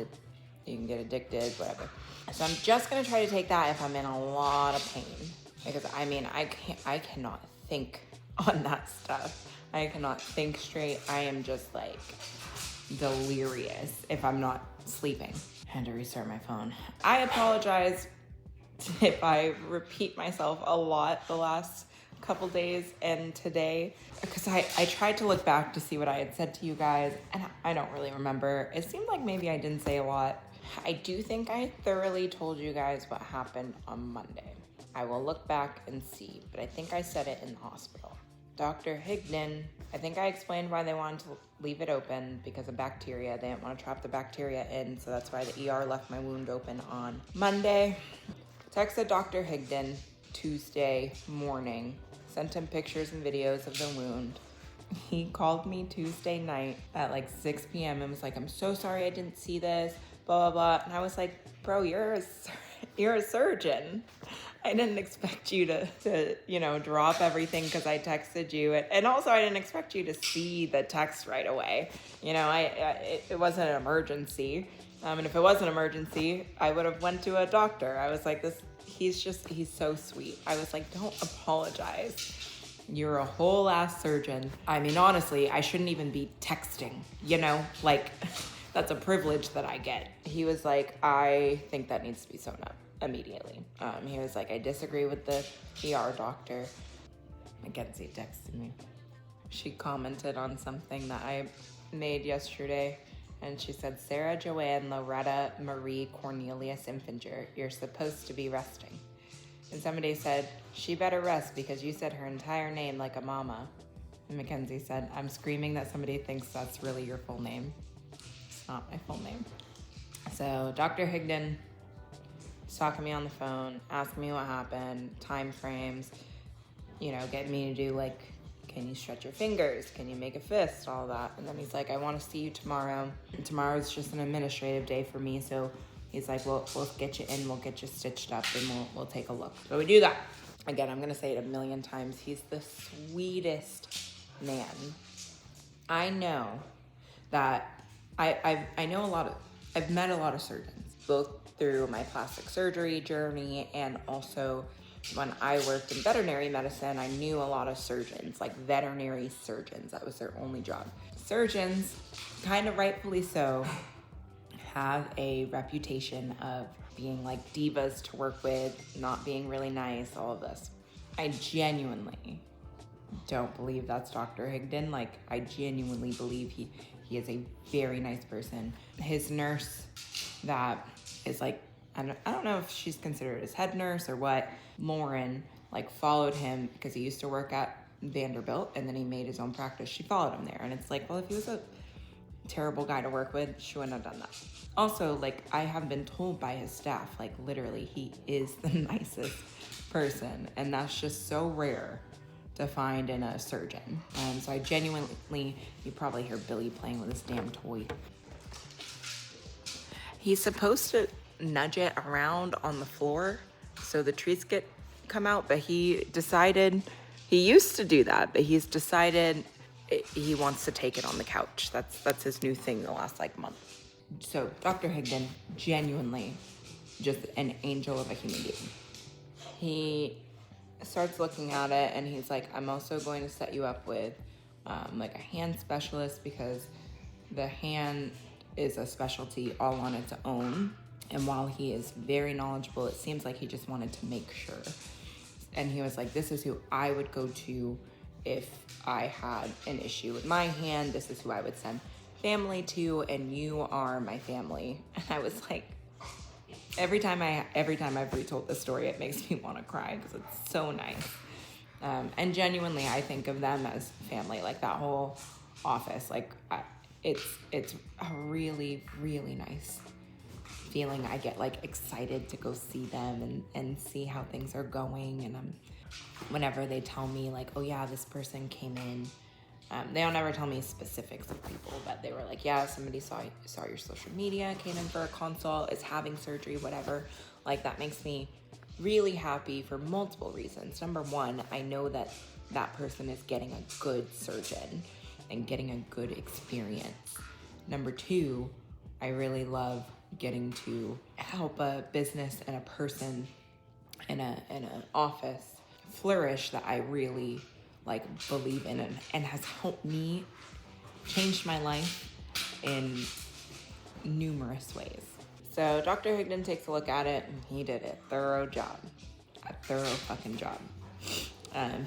you can get addicted, whatever. So I'm just gonna try to take that if I'm in a lot of pain. Because I mean, I cannot think on that stuff. I cannot think straight. I am just like delirious if I'm not sleeping. I had to restart my phone. I apologize if I repeat myself a lot the last couple days and today, because I tried to look back to see what I had said to you guys, and I don't really remember. It seemed like maybe I didn't say a lot. I do think I thoroughly told you guys what happened on Monday. I will look back and see, but I think I said it in the hospital. Dr. Higdon, I think I explained why they wanted to leave it open because of bacteria. They didn't want to trap the bacteria in, so that's why the ER left my wound open on Monday. Texted Dr. Higdon Tuesday morning, sent him pictures and videos of the wound. He called me Tuesday night at like 6 p.m. and was like, I'm so sorry I didn't see this, blah, blah, blah. And I was like, bro, you're a surgeon. I didn't expect you to you know, drop everything because I texted you. And also I didn't expect you to see the text right away. You know, it wasn't an emergency. And if it was an emergency, I would have went to a doctor. I was like, he's so sweet. I was like, don't apologize. You're a whole ass surgeon. I mean, honestly, I shouldn't even be texting, you know, like that's a privilege that I get. He was like, I think that needs to be sewn up immediately. He was like, I disagree with the ER doctor. Mackenzie texted me. She commented on something that I made yesterday. And she said, Sarah Joanne Loretta Marie Cornelius Infinger, you're supposed to be resting. And somebody said, she better rest because you said her entire name like a mama. And Mackenzie said, I'm screaming that somebody thinks that's really your full name. It's not my full name. So Dr. Higdon was talking to me on the phone, asking me what happened, time frames, you know, getting me to do like, can you stretch your fingers? Can you make a fist? All that. And then he's like, I want to see you tomorrow. And tomorrow's just an administrative day for me. So he's like, we'll get you in. We'll get you stitched up and we'll take a look. So we do that. Again, I'm going to say it a million times. He's the sweetest man. I know that I've met a lot of surgeons, both through my plastic surgery journey and also when I worked in veterinary medicine, I knew a lot of surgeons, like veterinary surgeons. That was their only job. Surgeons, kind of rightfully so, have a reputation of being like divas to work with, not being really nice, all of this. I genuinely don't believe that's Dr. Higdon. Like, I genuinely believe he is a very nice person. His nurse that is like, I don't know if she's considered his head nurse or what, Lauren, like followed him because he used to work at Vanderbilt and then he made his own practice. She followed him there. And it's like, well, if he was a terrible guy to work with, she wouldn't have done that. Also, like, I have been told by his staff, like literally he is the nicest person. And that's just so rare to find in a surgeon. So I genuinely, you probably hear Billy playing with his damn toy. He's supposed to nudge it around on the floor so the treats come out, but he used to do that, but he's decided he wants to take it on the couch. That's his new thing the last like month. So Dr. Higdon, genuinely just an angel of a human being. He starts looking at it and he's like, I'm also going to set you up with like a hand specialist because the hand is a specialty all on its own. And while he is very knowledgeable, it seems like he just wanted to make sure. And he was like, this is who I would go to if I had an issue with my hand. This is who I would send family to, and you are my family. And I was like, every time I've retold this story, it makes me want to cry because it's so nice. And genuinely, I think of them as family. Like that whole office, like it's a really, really nice feeling. I get like excited to go see them and see how things are going. And whenever they tell me like, oh yeah, this person came in, they don't ever tell me specifics of people, but they were like, yeah, somebody saw your social media, came in for a consult, is having surgery, whatever. Like that makes me really happy for multiple reasons. Number one, I know that that person is getting a good surgeon and getting a good experience. Number two, I really love getting to help a business and a person in an office flourish that I really like believe in and has helped me change my life in numerous ways. So Dr. Higdon takes a look at it and he did a thorough fucking job.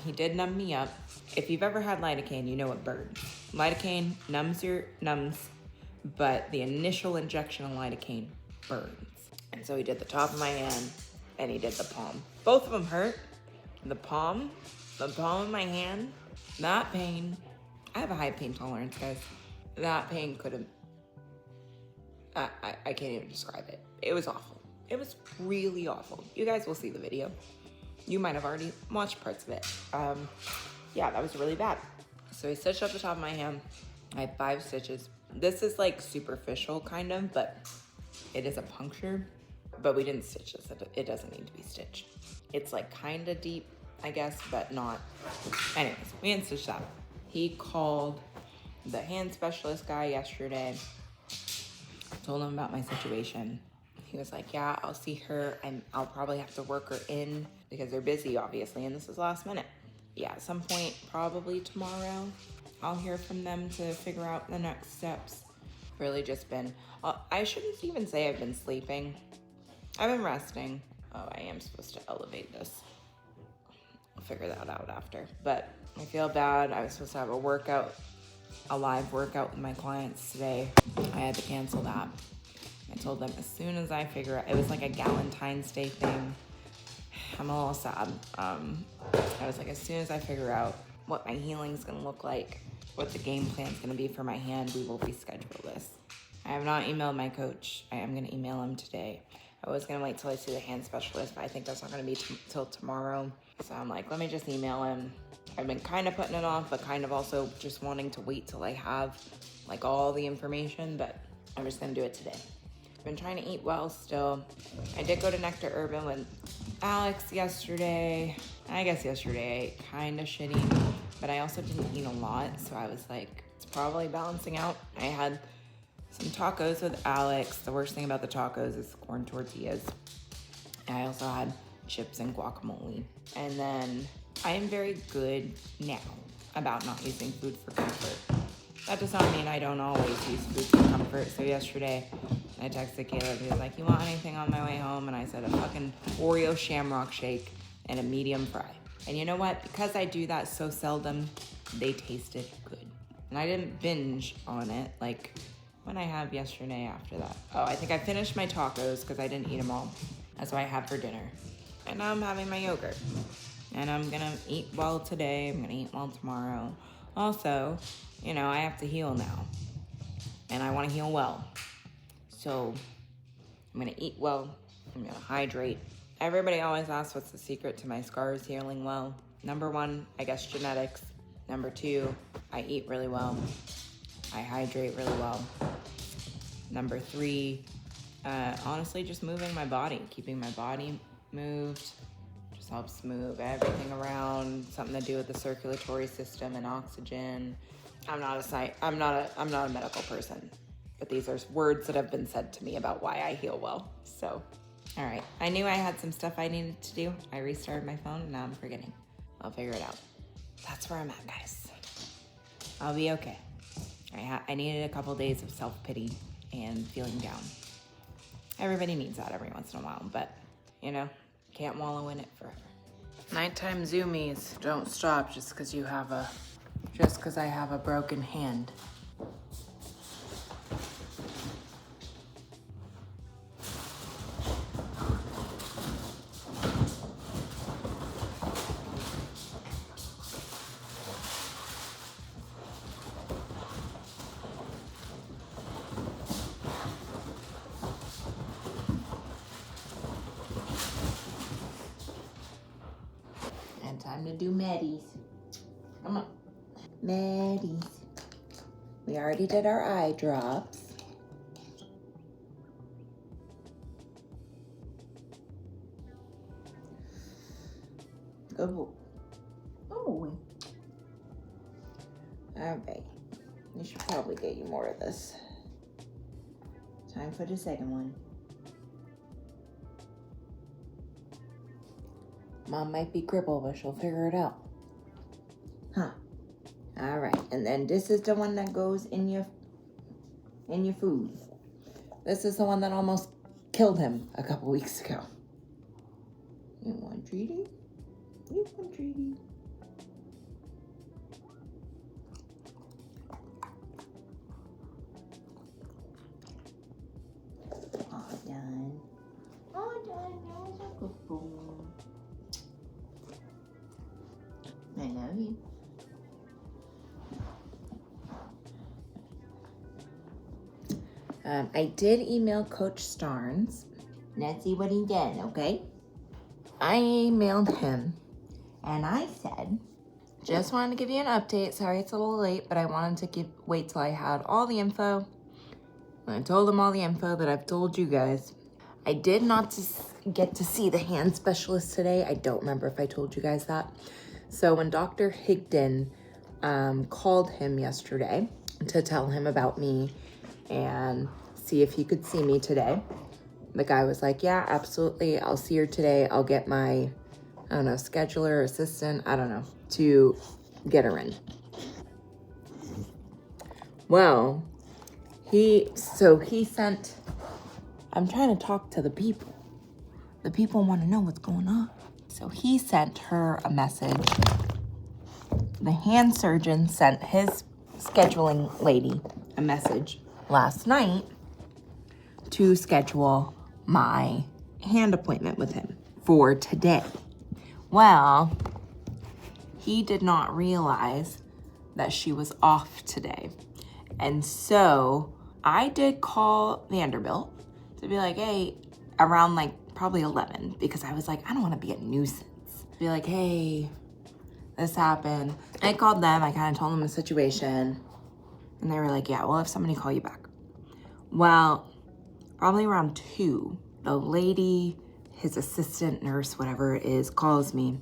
He did numb me up. If you've ever had lidocaine, you know it burns. Lidocaine numbs, but the initial injection of lidocaine burns. And so he did the top of my hand and he did the palm. Both of them hurt. The palm of my hand, that pain, I have a high pain tolerance, guys. That pain could have, I can't even describe it. It was awful. It was really awful. You guys will see the video. You might have already watched parts of it. Yeah, that was really bad. So he stitched up the top of my hand. I had 5 stitches. This is like superficial kind of, but it is a puncture, but we didn't stitch this. It doesn't need to be stitched. It's like kind of deep, I guess, but not. Anyways, we didn't stitch that. He called the hand specialist guy yesterday, told him about my situation. He was like, yeah, I'll see her and I'll probably have to work her in because they're busy, obviously, and this is last minute. Yeah, at some point, probably tomorrow, I'll hear from them to figure out the next steps. Really just been, I shouldn't even say I've been sleeping. I've been resting. Oh, I am supposed to elevate this. I'll figure that out after. But I feel bad. I was supposed to have a live workout with my clients today. I had to cancel that. I told them as soon as I figure out, it was like a Galentine's Day thing. I'm a little sad. I was like, as soon as I figure out what my healing's gonna look like, what the game plan's gonna be for my hand, we will reschedule this. I have not emailed my coach. I am gonna email him today. I was gonna wait till I see the hand specialist, but I think that's not gonna be till tomorrow. So I'm like, let me just email him. I've been kind of putting it off, but kind of also just wanting to wait till I have like all the information, but I'm just gonna do it today. I've been trying to eat well still. I did go to Nectar Urban with Alex yesterday. I guess yesterday I ate kind of shitty, but I also didn't eat a lot, so I was like, it's probably balancing out. I had some tacos with Alex. The worst thing about the tacos is corn tortillas. I also had chips and guacamole. And then I am very good now about not using food for comfort. That does not mean I don't always use food for comfort. So yesterday I I texted Caleb. He was like, you want anything on my way home? And I said, a fucking Oreo shamrock shake and a medium fry. And you know what? Because I do that so seldom, they tasted good. And I didn't binge on it like when I have yesterday after that. Oh, I think I finished my tacos because I didn't eat them all. That's what I had for dinner. And now I'm having my yogurt. And I'm gonna eat well today. I'm gonna eat well tomorrow. Also, you know, I have to heal now. And I wanna heal well. So I'm gonna eat well. I'm gonna hydrate. Everybody always asks what's the secret to my scars healing well. Number 1, I guess genetics. Number 2, I eat really well. I hydrate really well. Number 3, honestly, just moving my body, keeping my body moved, just helps move everything around. Something to do with the circulatory system and oxygen. I'm not a medical person, but these are words that have been said to me about why I heal well. So, all right. I knew I had some stuff I needed to do. I restarted my phone and now I'm forgetting. I'll figure it out. That's where I'm at, guys. I'll be okay. I needed a couple days of self-pity and feeling down. Everybody needs that every once in a while, but, you know, can't wallow in it forever. Nighttime zoomies don't stop just because I have a broken hand. And time to do medis. Come on. Medis. We already did our eye drops. Good boy. Oh. All right. We should probably get you more of this. Time for the second one. Mom might be crippled, but she'll figure it out. Huh. All right. And then this is the one that goes in your food. This is the one that almost killed him a couple weeks ago. You want treaty? You want treaty? All done. All done. That was a good boy. I love you. I did email Coach Starnes. Let's see what he did, okay? I emailed him and I said, just wanted to give you an update. Sorry it's a little late, but I wanted to wait till I had all the info. And I told him all the info that I've told you guys. I did not get to see the hand specialist today. I don't remember if I told you guys that. So when Dr. Higdon called him yesterday to tell him about me and see if he could see me today, the guy was like, yeah, absolutely. I'll see her today. I'll get my, I don't know, scheduler, assistant, I don't know, to get her in. Well, he sent, I'm trying to talk to the people. The people want to know what's going on. So he sent her a message. The hand surgeon sent his scheduling lady a message last night to schedule my hand appointment with him for today. Well, he did not realize that she was off today. And so I did call Vanderbilt to be like, hey, around like probably 11, because I was like, I don't want to be a nuisance. Be like, hey, this happened. I called them. I kind of told them the situation. And they were like, yeah, we'll have somebody call you back. Well, probably around 2, the lady, his assistant nurse, whatever it is, calls me.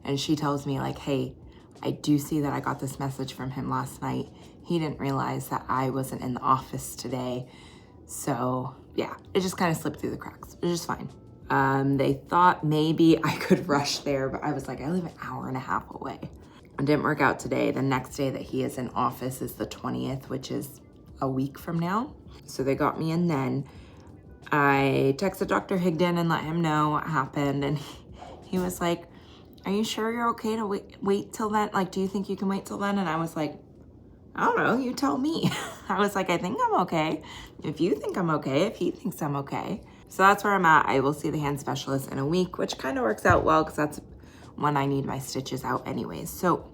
And she tells me like, hey, I do see that I got this message from him last night. He didn't realize that I wasn't in the office today. So yeah, it just kind of slipped through the cracks. It was just fine. They thought maybe I could rush there, but I was like, I live an hour and a half away. It didn't work out today. The next day that he is in office is the 20th, which is a week from now. So they got me in then. I texted Dr. Higdon and let him know what happened, and he was like, are you sure you're okay to wait till then? Like, do you think you can wait till then? And I was like, I don't know, you tell me. I was like, I think I'm okay. If you think I'm okay, if he thinks I'm okay. So that's where I'm at. I will see the hand specialist in a week, which kind of works out well because that's when I need my stitches out anyways. So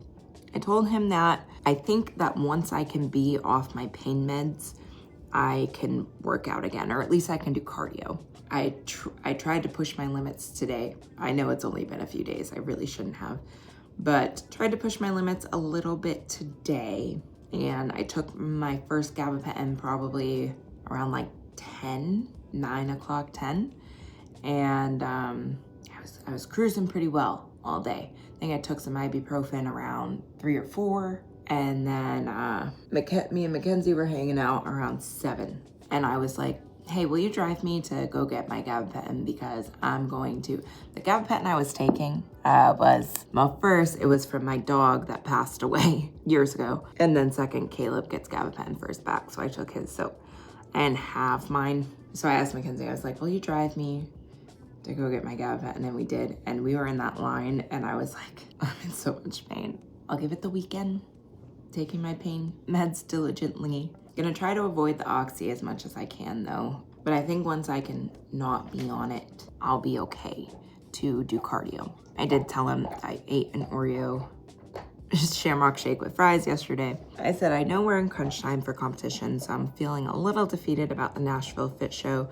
I told him that I think that once I can be off my pain meds, I can work out again, or at least I can do cardio. I tried to push my limits today. I know it's only been a few days. I really shouldn't have, but tried to push my limits a little bit today. And I took my first gabapentin probably around like 9 o'clock, 10. And I was cruising pretty well all day. I think I took some ibuprofen around 3 or 4. And then me and Mackenzie were hanging out around 7. And I was like, hey, will you drive me to go get my gabapentin? Because I'm going to. The gabapentin I was taking was, well, first it was from my dog that passed away years ago. And then second, Caleb gets gabapentin first back. So I took his. So I didn't have mine. So I asked Mackenzie, I was like, will you drive me to go get my gabapentin? And then we did. And we were in that line and I was like, I'm in so much pain. I'll give it the weekend. Taking my pain meds diligently. Gonna try to avoid the oxy as much as I can though. But I think once I can not be on it, I'll be okay to do cardio. I did tell him I ate an Oreo shamrock shake with fries yesterday. I said, I know we're in crunch time for competition, so I'm feeling a little defeated about the Nashville Fit Show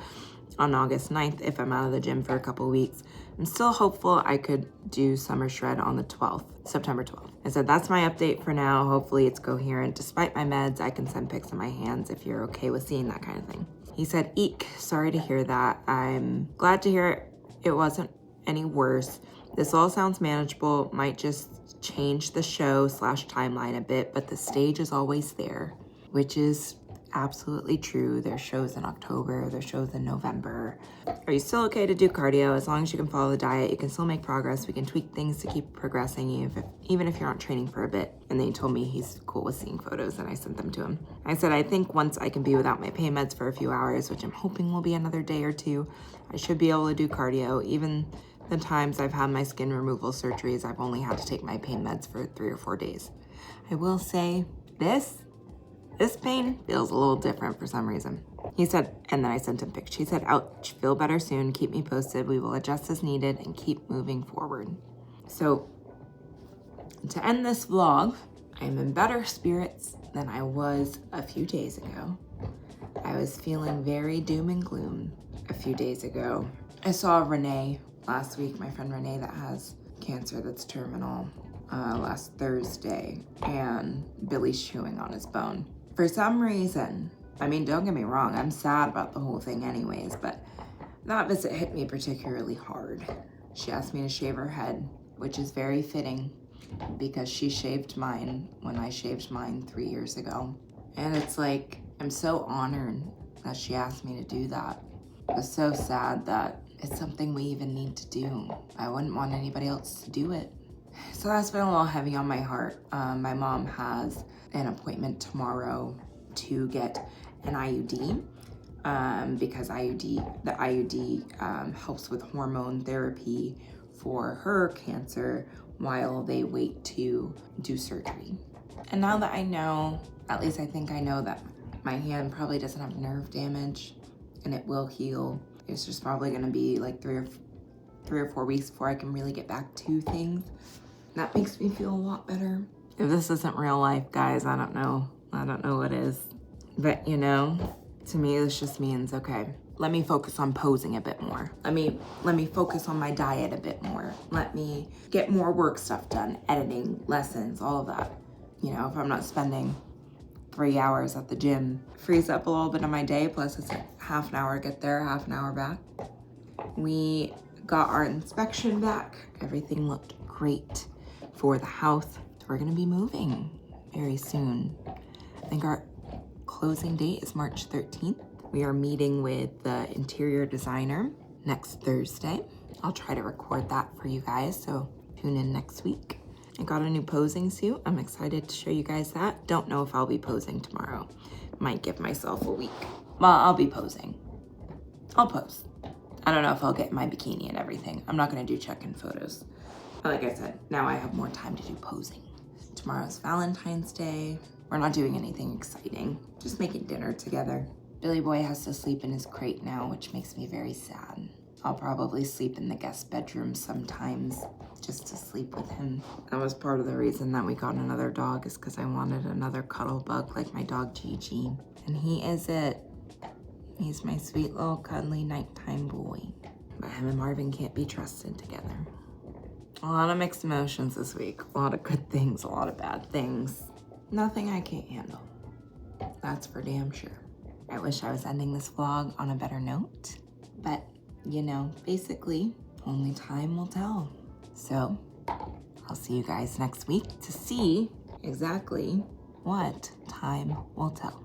on August 9th if I'm out of the gym for a couple weeks. I'm still hopeful I could do Summer Shred on the 12th, September 12th. I said, that's my update for now. Hopefully it's coherent. Despite my meds, I can send pics of my hands if you're okay with seeing that kind of thing. He said, eek, sorry to hear that. I'm glad to hear it wasn't any worse. This all sounds manageable. Might just change the show / timeline a bit, but the stage is always there, which is absolutely true. There's shows in October, there's shows in November. Are you still okay to do cardio? As long as you can follow the diet, you can still make progress. We can tweak things to keep progressing even if you're not training for a bit. And then he told me he's cool with seeing photos and I sent them to him. I said, I think once I can be without my pain meds for a few hours, which I'm hoping will be another day or two, I should be able to do cardio. Even the times I've had my skin removal surgeries, I've only had to take my pain meds for 3 or 4 days. I will say this pain feels a little different for some reason. He said, and then I sent him pictures. He said, ouch, feel better soon. Keep me posted. We will adjust as needed and keep moving forward. So to end this vlog, I'm in better spirits than I was a few days ago. I was feeling very doom and gloom a few days ago. I saw Renee last week, my friend Renee that has cancer that's terminal, last Thursday, and Billy's chewing on his bone. For some reason, I mean, don't get me wrong, I'm sad about the whole thing anyways, but that visit hit me particularly hard. She asked me to shave her head, which is very fitting because she shaved mine when I shaved mine 3 years ago. And it's like, I'm so honored that she asked me to do that. It's so sad that it's something we even need to do. I wouldn't want anybody else to do it. So that's been a little heavy on my heart. My mom has an appointment tomorrow to get an IUD because the IUD helps with hormone therapy for her cancer while they wait to do surgery. And now that I know, at least I think I know that my hand probably doesn't have nerve damage and it will heal. It's just probably gonna be like 3 or 4 weeks before I can really get back to things. That makes me feel a lot better. If this isn't real life, guys, I don't know what is. But you know, to me, this just means, okay, let me focus on posing a bit more. Let me focus on my diet a bit more. Let me get more work stuff done, editing, lessons, all of that. You know, if I'm not spending 3 hours at the gym, frees up a little bit of my day, plus it's a half an hour get there, half an hour back. We got our inspection back. Everything looked great for the house. We're gonna be moving very soon. I think our closing date is March 13th. We are meeting with the interior designer next Thursday. I'll try to record that for you guys, so tune in next week. I got a new posing suit. I'm excited to show you guys that. Don't know if I'll be posing tomorrow. Might give myself a week. Well, I'll be posing. I'll post. I don't know if I'll get my bikini and everything. I'm not gonna do check-in photos. But like I said, now I have more time to do posing. Tomorrow's Valentine's Day. We're not doing anything exciting, just making dinner together. Billy Boy has to sleep in his crate now, which makes me very sad. I'll probably sleep in the guest bedroom sometimes just to sleep with him. That was part of the reason that we got another dog, is because I wanted another cuddle bug like my dog Gigi. And he is it. He's my sweet little cuddly nighttime boy. But him and Marvin can't be trusted together. A lot of mixed emotions this week. A lot of good things, a lot of bad things. Nothing I can't handle. That's for damn sure. I wish I was ending this vlog on a better note, but you know, basically, only time will tell. So, I'll see you guys next week to see exactly what time will tell.